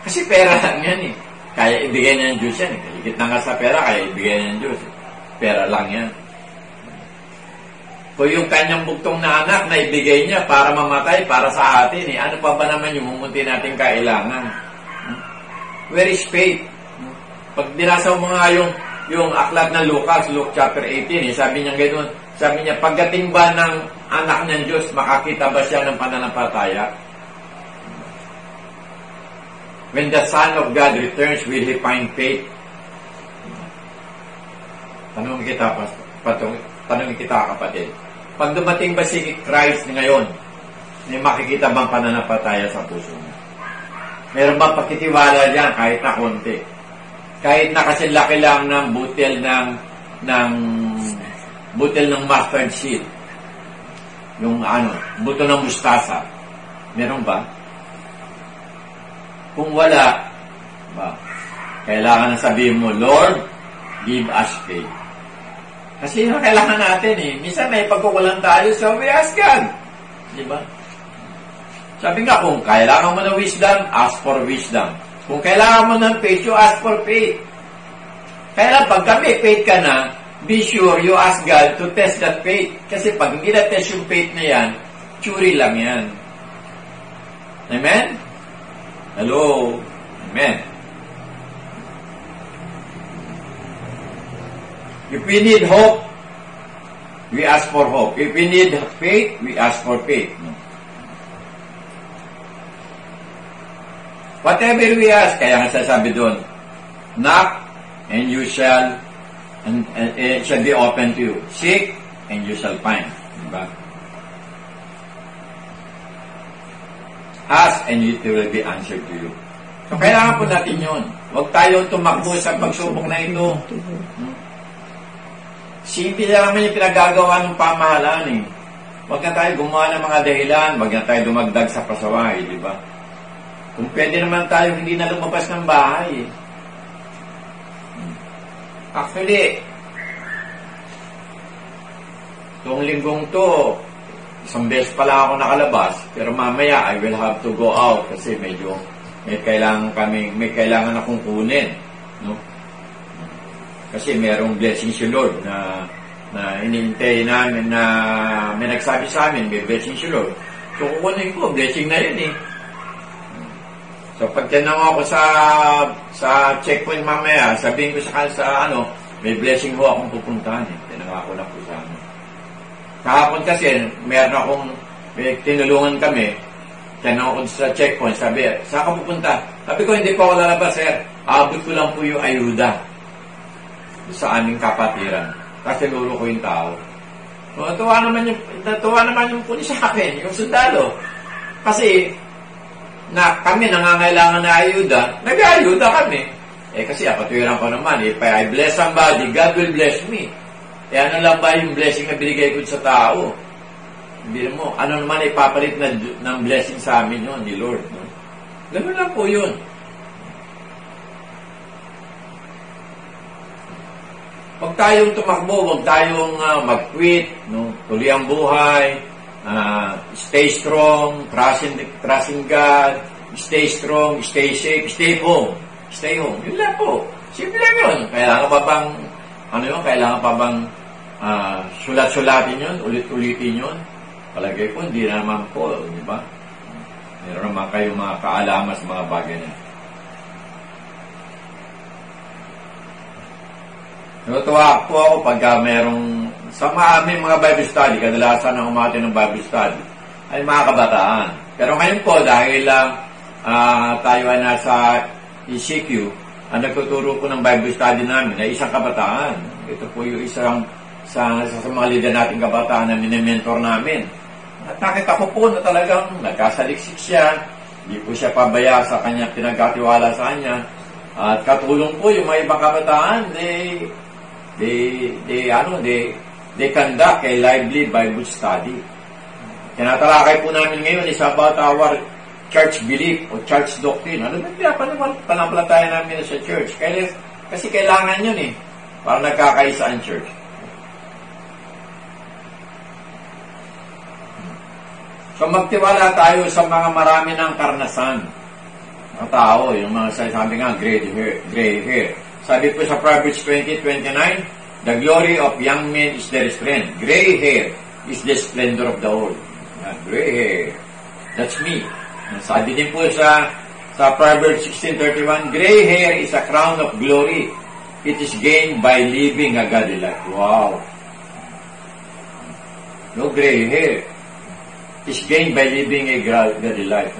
Kasi pera lang yan eh. Kaya ibigay niya ng Diyos yan eh. Higit na nga sa pera, kaya ibigay niya ng Diyos eh. Pera lang yan. Kung yung kanyang bugtong na anak na ibigay niya para mamatay, para sa atin eh, ano pa ba naman yung mumunti natin kailangan? Where is faith? Pag dinasa mo nga yung aklat ng Lucas, Luke chapter 18, sabi niya ganoon, sabi niya, pagdating ba ng anak ng Diyos, makakita ba siya ng pananampalataya? when the Son of God returns, will He find faith? Tanungin kita, kapatid. Pag dumating ba si Christ ngayon, may makikita bang pananampalataya sa puso mo? Meron bang pagtitiwala dyan kahit na konti? Kahit na kasi laki lang ng butil ng mustard seed. Yung buto ng mustasa. Meron ba? Kung wala, kailangan na sabihin mo, Lord, give us faith. Kasi yun ang kailangan natin eh. Minsan may pagkukulang tayo, so we ask God. Diba? Sabi nga, kung kailangan mo ng wisdom, ask for wisdom. Kung kailangan mo ng faith, you ask for faith. Kaya pagka may faith ka na, be sure you ask God to test that faith. Kasi pag hindi na-test yung faith na yan, theory lang yan. Amen? Hello? Amen. If we need hope, we ask for hope. If we need faith, we ask for faith. Whatever we ask, kaya nga sasabi doon, knock and you shall, and it shall be open to you. Seek and you shall find. Diba? Ask and it will be answered to you. So, kailangan po natin yun. Huwag tayong tumakbo sa pagsubok na ito. Simple lang naman yung pinagagawa ng pamahalaan eh. Huwag na tayo gumawa ng mga dahilan, huwag na tayo dumagdag sa pasaway, di ba? Kung pwede naman tayo hindi na lumabas ng bahay eh. Actually, itong linggong to, isang beses pala ako nakalabas, pero mamaya I will have to go out kasi medyo may kailangan akong kunin, no? Kasi merong blessing si Lord na hinihintay namin na may nagsabi sa amin, may blessing si Lord. So, kukunin ko, blessing na yun eh. So, pag tinanong ako sa checkpoint mamaya, sabihin ko sa may blessing ho akong pupuntahan eh. Tinangako na po sa amin. Kahapon kasi, may tinulungan kami, tinanong ko sa checkpoint, sabi, saan ka pupunta? Sabi ko, hindi po ako lalabas, sir. Aabot ko lang po yung ayuda sa aming kapatiran. Kasi luro ko yung tao. Natuwa naman yung pulis sa akin, yung sundalo. Kasi, kami nangangailangan na ayuda, nag-ayuda kami. Kasi kapatiran ko naman, if I bless somebody, God will bless me. Ano lang ba yung blessing na binigay ko sa tao? Hindi mo, ano naman ipapalit ng blessing sa amin yun, ni Lord. No? Ganun lang po yun. Huwag tayong tumakbo, huwag tayong mag-quit, no? Tuloy ang buhay, stay strong, trusting God, stay strong, stay safe, stay home. Stay home. Yun lang po. Simple lang yun. Kailangan pa bang sulat-sulatin yun, ulit-ulitin yun? Palagay po, hindi naman po, di ba? Meron naman kayong mga kaalaman sa mga bagay na. Natuwa po ako pagka merong, sa aming mga Bible study, kadalasan ang umati ng Bible study, ay mga kabataan. Pero ngayon po, dahil tayo ay nasa ECQ, ang nagtuturo po ng Bible study namin ay isang kabataan. Ito po yung sa mga leader nating kabataan na minimentor namin. At nakita ko po na talagang nagkasaliksik siya, hindi po siya pabaya sa kanya, pinagkatiwala sa kanya. At katulong po yung mga ibang kabataan, they conduct a lively Bible study. Tinatalakay po namin ngayon is about our church belief o church doctrine. Ano ba panampalataya namin sa church? Kasi kailangan yun eh, para nagkakaisa ang church. So magtiwala tayo sa mga marami ng karanasan. Mga tao, yung mga sabi nga, gray hair. Sabi po sa Proverbs 20:29, the glory of young men is their strength. Gray hair is the splendor of the old. Gray hair. That's me. Sabi din po sa Proverbs 16:31, gray hair is a crown of glory. It is gained by living a godly life. Wow. No gray hair. It is gained by living a godly life.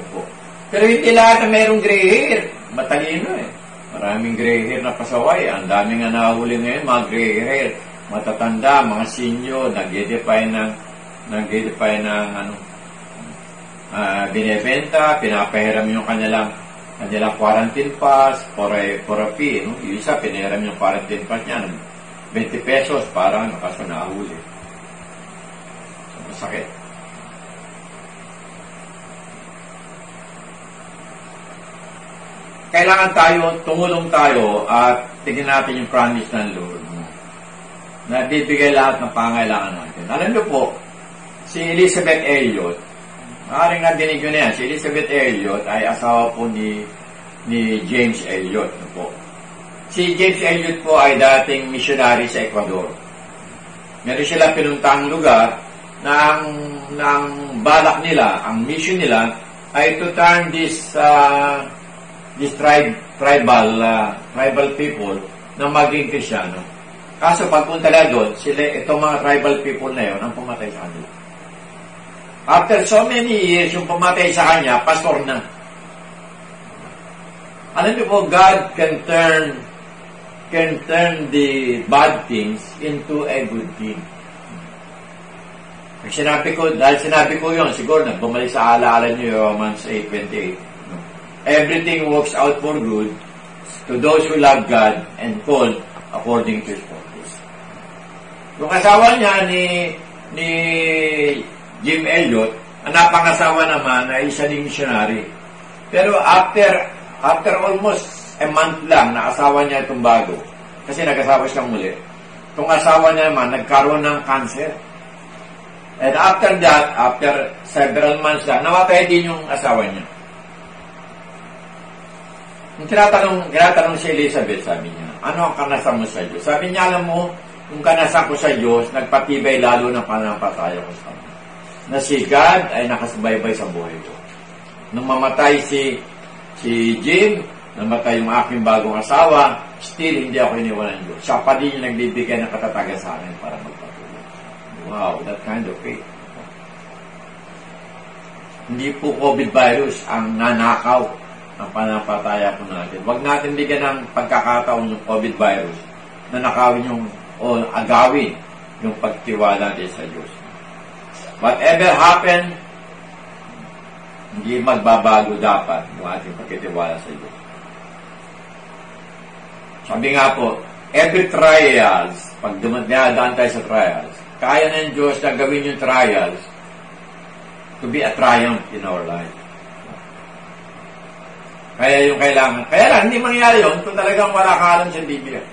Pero hindi lahat na mayroong gray hair. matalino eh. Maraming gray hair na pasaway. Ang daming nga nahuli ngayon, mga gray hair. Matatanda, mga senior, nag-edify ng binibenta, pinapahiram yung kanilang quarantine pass for a fee. No? Yung isa, pinahiram yung quarantine pass niya ng 20 pesos para kaso nahuli. Masakit. Kailangan tumulong tayo at tingnan natin yung promise ng Lord. Na bibigay lahat ng pangailangan natin. Alam niyo po, si Elizabeth Elliot, maaaring nadinig nyo na yan, si Elizabeth Elliot ay asawa po ni James Elliot. Po. Si James Elliot po ay dating missionary sa Ecuador. Meron sila pinuntang lugar na ang balak nila, ang mission nila, ay to turn this tribal people na maging Kristiyano. Kaso pagpunta nila doon, itong mga tribal people na yon ang pumatay sa kanila. After so many years, yung pumatay sa kanya, pastor na. Alam niyo po, God can turn the bad things into a good thing. Dahil sinabi ko yun, siguro bumalik sa alaala niyo, Romans 8:28. Everything works out for good to those who love God and called according to His purpose. Yung asawa niya ni Jim Elliot, ang napangasawa naman ay isa ding missionary. Pero after almost a month lang na asawa niya itong bago, kasi nag-asawa siyang muli, itong asawa niya naman nagkaroon ng cancer. And after that, after several months lang, namatay din yung asawa niya. Yung tinatanong si Elizabeth, sabi niya, ano ang kanasan mo sa Diyos? Sabi niya, alam mo, yung kanasan ko sa Diyos, nagpatibay lalo ng pananampalataya ko sa Kanya. Na si God ay nakasubaybay sa buhay ko. Nung mamatay si Jim, namatay yung aking bagong asawa, still hindi ako iniwanan ng Diyos. Siya pa din yung nagbibigay ng katatagan sa akin para magpatuloy. Wow, that kind of faith. Hindi po COVID virus ang nanakaw ang pananampalataya po natin. Huwag natin bigyan ng pagkakataon yung COVID virus na nakawin o agawin yung pagtiwala natin sa Diyos. Whatever happen, hindi magbabago dapat yung ating pagkitiwala sa Diyos. Sabi nga po, every trials, pag dumadaan tayo sa trials, kaya ng Diyos na gawin yung trials to be a triumph in our life. Kaya yung kailangan. Kaya lang, hindi mangyari yun kung talagang wala ka alam sa Biblia.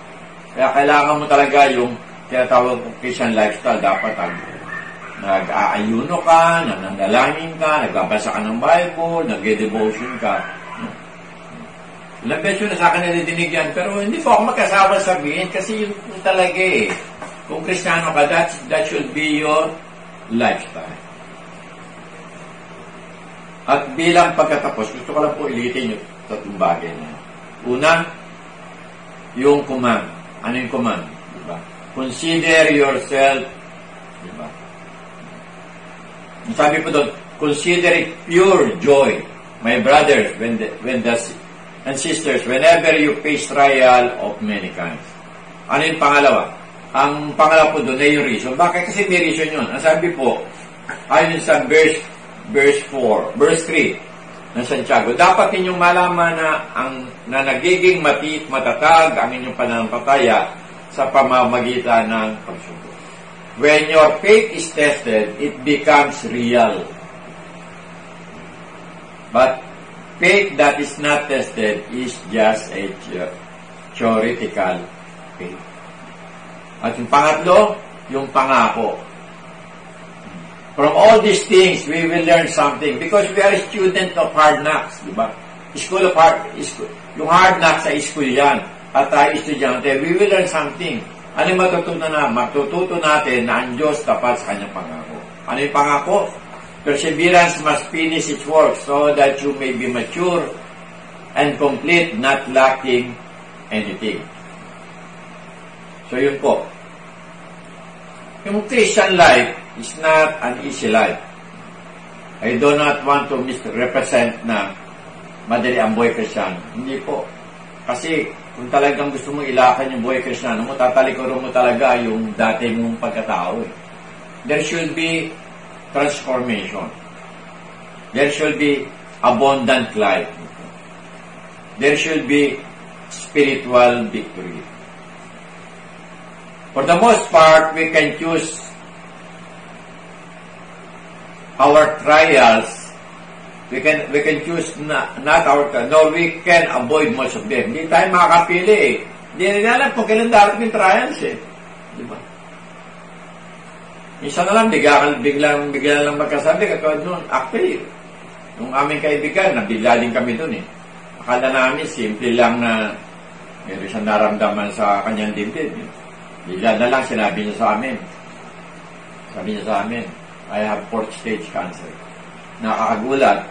Kaya kailangan mo talaga yung tinatawag kong Christian lifestyle. Dapat nag-aayuno ka, nananalangin ka, nagbabasa ka ng Bible, nag-devotion ka. Ilang beses na sa akin nadidinig yan, pero hindi po ako magkasawa sabihin kasi yun talaga eh. Kung Kristiyano ka, that should be your lifestyle. At bilang pagkatapos, gusto ko lang po ilitin yung tatlong bagay na yun. Una, yung command. Ano yung command? Diba? Consider yourself, diba? Sabi po doon, consider it pure joy, my brothers, and sisters, whenever you face trial of many kinds. Ano yung pangalawa? Ang pangalawa po doon ay yung reason. Bakit? Kasi may reason yun. Ang sabi po, ayon sa verse 3 ng Santiago, dapat ninyong malaman na nagiging matatag ang inyong pananampalataya sa pamamagitan ng pagsubok. When your faith is tested, it becomes real. But faith that is not tested is just a theoretical faith. At yung pangatlo, yung pangako. From all these things, we will learn something because we are a student of hard knocks, di ba? Yung hard knocks sa school yan. At tayo estudyante, we will learn something. Ano yung matututo na? Matututo natin na ang Diyos tapat sa kanyang pangako. Ano yung pangako? Perseverance must finish its work so that you may be mature and complete, not lacking anything. So yun po. Yung Christian life is not an easy life. I do not want to misrepresent na madali ang buhay Kristiyano. Hindi po. Kasi kung talagang gusto mong ilakan yung buhay Kristiyano mo, tatalikuran mo talaga yung dati mong pagkatao. There should be transformation. There should be abundant life. There should be spiritual victory. For the most part, we can choose our trials. We can choose not our trials. No, we can avoid much of them. Hindi tayo makakapili eh. Hindi rin alam kung kailan darating yung trials eh. Di ba? Minsan na lang, bigla lang magkasabi. Katulad nun, actually, yung aming kaibigan, nabigla din kami dun eh. Akala namin, simple lang na meron siyang naramdaman sa kanyang dibdib. Bigla na lang, sinabi niya sa amin. Sabi niya sa amin, I have 4th stage cancer. Nakakagulat,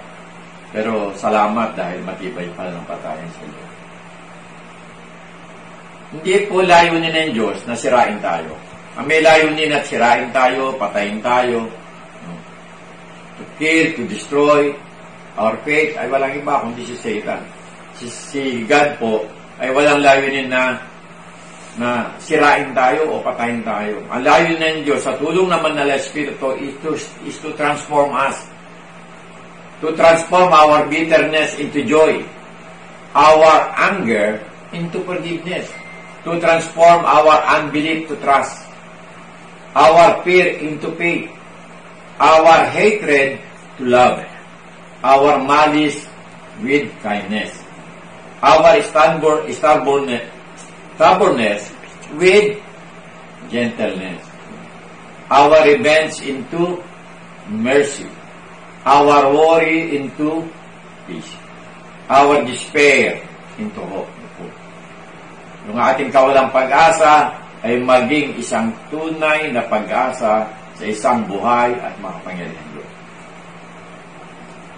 pero salamat dahil matibay pala ng patayan sa iyo. Hindi po layunin ng Diyos na sirain tayo. Ang may layunin at sirain tayo, patayin tayo, to kill, to destroy. Our faith ay walang iba kundi si Satan. Si God po ay walang layunin na sirain tayo o patayin tayo. Ang layunin ng Diyos sa tulong naman ng Espiritu is to transform us. To transform our bitterness into joy. Our anger into forgiveness. To transform our unbelief to trust. Our fear into faith. Our hatred to love. Our malice with kindness. Our stubbornness with gentleness. Our revenge into mercy. Our worry into peace. Our despair into hope. Yung ating kawalang pag-asa ay maging isang tunay na pag-asa sa isang buhay at makapangyarihan Diyos.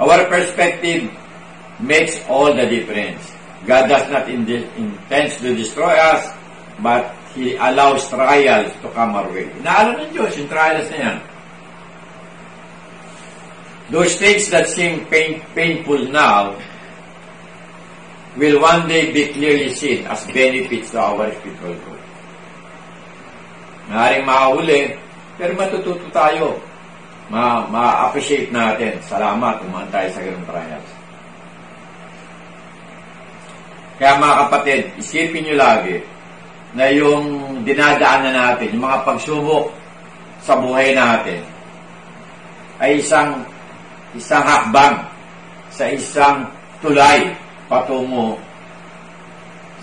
Our perspective makes all the difference. God does not intend to destroy us, but He allows trials to come our way. Inaalam ng Diyos yung trials na yan. Those things that seem painful now will one day be clearly seen as benefits to our spiritual growth. Maaaring makahuli, pero matututo tayo. Ma-appreciate natin. Salamat, umaan tayo sa ganung trials. Kaya mga kapatid, isipin nyo lagi na yung dinadaanan natin, yung mga pagsubok sa buhay natin, ay isang hakbang sa isang tulay patungo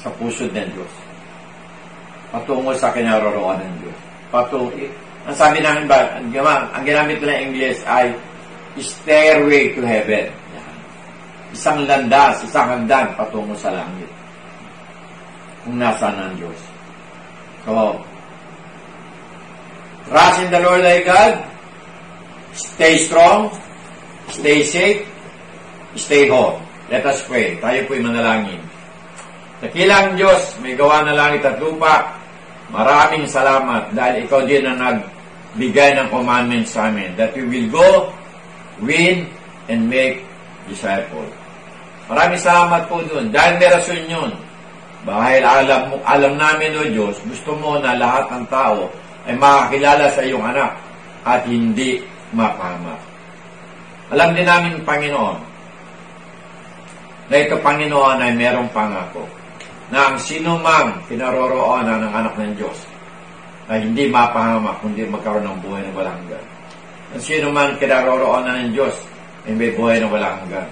sa pusod ng Diyos. Patungo sa kinaroroonan ng Diyos. Ang sabi namin ba, ang ginamit nila ng English ay stairway to heaven. Isang landas, isang hagdan patungo sa langit. Kung nasaan ang Diyos. So, trust in the Lord thy God. Stay strong. Stay safe. Stay home. Let us pray. Tayo po'y manalangin. Dakilang Diyos, may gawa na langit at lupa. Maraming salamat dahil ikaw din ang nagbigay ng commandments sa amin that we will go, win, and make disciples. Maraming salamat po doon. Dahil may rason yun. Dahil alam namin, O Diyos, gusto mo na lahat ng tao ay makakilala sa iyong anak at hindi mapahamak. Alam din namin, Panginoon, na ito, Panginoon, ay merong pangako na ang sino mang kinaroroonan ng anak ng Diyos ay hindi mapahamak, kundi magkaroon ng buhay na walang hanggan. Ang sino man kinaroroonan ng Diyos ay may buhay na walang hanggan.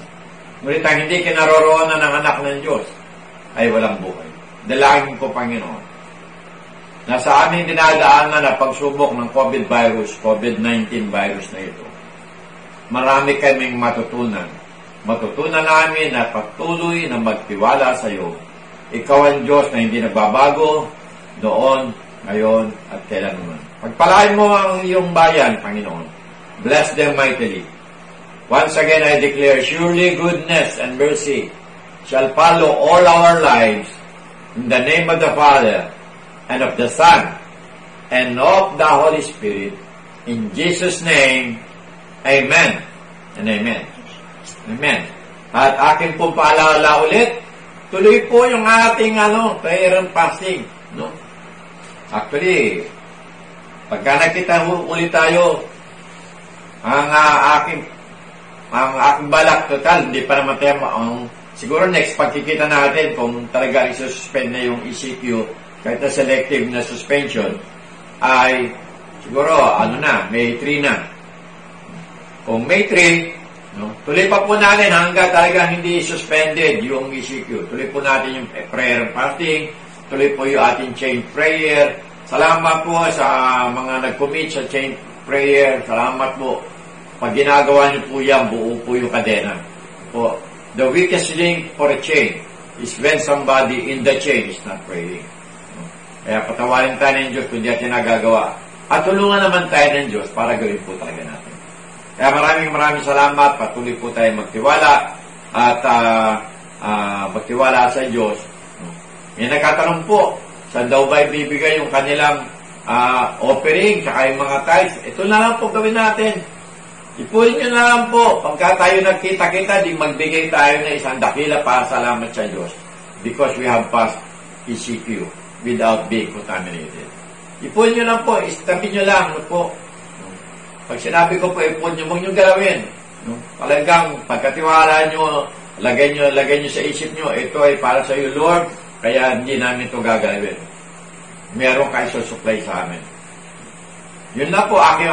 Ngunit ang hindi kinaroroonan ng anak ng Diyos ay walang buhay. Dalangin ko, Panginoon, na sa aming dinadaanan na pagsubok ng COVID-19 virus na ito, marami kaming matutunan. Matutunan namin na patuloy na magtiwala sa iyo. Ikaw ang Diyos na hindi nagbabago noon, ngayon, at kailanman. Pagpalain mo ang iyong bayan, Panginoon. Bless them mightily. Once again, I declare, surely goodness and mercy shall follow all our lives in the name of the Father, and of the Son, and of the Holy Spirit. In Jesus' name, amen and amen. Amen. At akin po paalala ulit, tuloy po yung ating prayer and fasting. No? Actually, pagka nakita ulit tayo, ang aking balak total, hindi pa naman tayo, siguro next pagkikita natin kung talaga isususpend na yung ECQ, kahit na selective na suspension, ay siguro, May 3 na. Kung May 3, tuloy pa po natin hanggang talaga hindi suspended yung ECQ. Tuloy po natin yung prayer and fasting, tuloy po yung ating chain prayer. Salamat po sa mga nag-commit sa chain prayer. Salamat po. Pag ginagawa niyo po yan, buo po yung kadena. Po, the weakest link for a chain is when somebody in the chain is not praying. Kaya patawarin tayo ng Diyos kung di natin nagagawa. At tulungan naman tayo ng Diyos para gawin po talaga natin. Kaya maraming salamat. Patuloy po tayo magtiwala at magtiwala sa Diyos. May nagkatanong po, saan daw ba ibibigay yung kanilang offering saka yung mga tithes? Ito na lang po gawin natin. Ipunin nyo na lang po. Pagka tayo nagkita-kita, di magbigay tayo ng isang dakila para salamat sa Diyos. Because we have passed ECQ without being contaminated. Ipunin nyo lang po. Istabi nyo lang po. Pag sinabi ko po, ipon nyo, huwag nyo galawin. Talagang pagkatiwala nyo, lagay nyo sa isip nyo, ito ay para sa iyo, Lord, kaya hindi namin ito gagalawin. Meron kayo susupply sa amin. Yun na po aking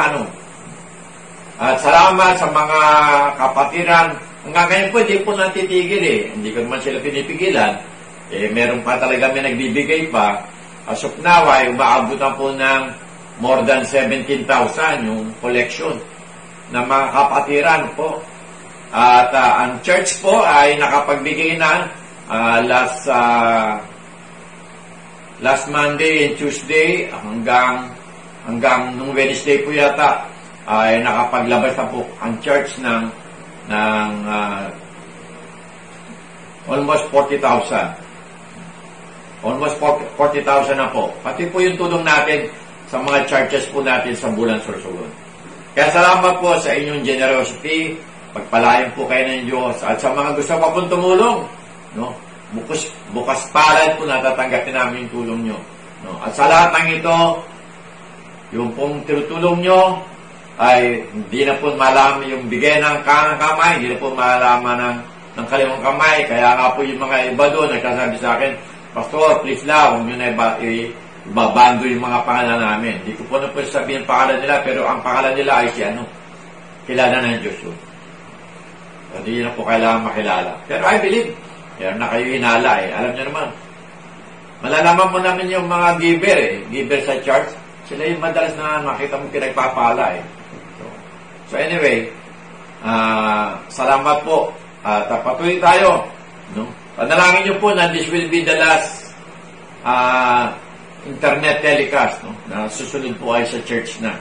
At salamat sa mga kapatiran. Hanggang ngayon po, hindi po natitigil Hindi ko naman sila pinipigilan. Meron pa talaga may nagbibigay pa. As of now, ay umaabot na po ng more than 17,000 yung collection ng mga kapatiran po. At ang church po ay nakapagbigay na last Monday and Tuesday hanggang nung Wednesday po yata ay nakapaglabas na po ang church ng almost 40,000. Almost 40,000 na po. Pati po yung tulong natin sa mga churches po natin sa Bulan Sorsogon. Kaya salamat po sa inyong generosity. Pagpalain po kayo ng Diyos. At sa mga gusto pa pong tumulong, bukas palad po natatanggapin namin yung tulong nyo. At sa lahat ng ito, yung pong tinutulong nyo, ay hindi na po malaman yung bigay ng kanang kamay, hindi na po malaman ng kaliwang kamay. Kaya nga po yung mga iba doon nagsasabi sa akin, Pastor, please lang, huwag nyo na ibabando yung mga pangalan namin. Hindi ko po na po sabihin ang pangalan nila, pero ang pangalan nila ay si kilala ng Diyos yun. Hindi na po kailangan makilala. Pero I believe, meron na kayo hinala Alam nyo naman, malalaman mo namin yung mga giver sa church, sila yung madalas na makita mo pinagpapala So anyway, salamat po. At patuloy tayo. Panalangin nyo po na this will be the last internet telecast na susunod po ay sa church na.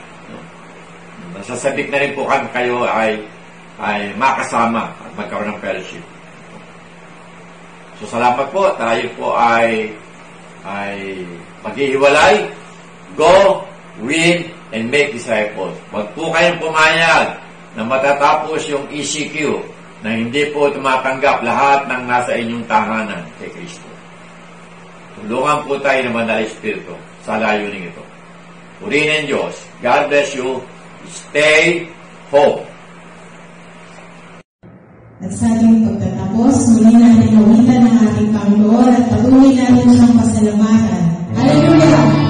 Nasasabik na rin po kami kayo ay makasama at magkaroon ng fellowship. So salamat po. Tayo po ay maghihiwalay. Go, win, and make disciples. Huwag po kayong pumayag na matatapos yung ECQ na hindi po tumatanggap lahat ng nasa inyong tahanan kay Kristo. Tulungan po tayo ng Banal Espiritu sa layunin ito. Purihin ng Diyos. God bless you. Stay home. At sa ating pagtatapos, muli natin nawitan ng ating Panginoon at patuloy natin siyang pasalamatan. Hallelujah!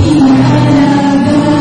Ilaga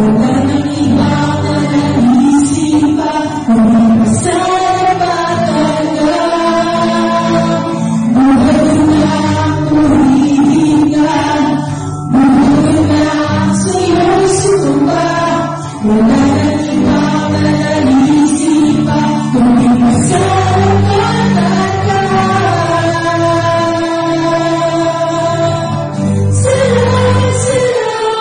Wala nang ibang naisip pa, kundi pasalamatan ka. Buhay ko na purihin ka, buhay ko na sa'yo'y sumamba. Wala nang ibang naisip pa, kundi pasalamatan ka. Salamat, salamat,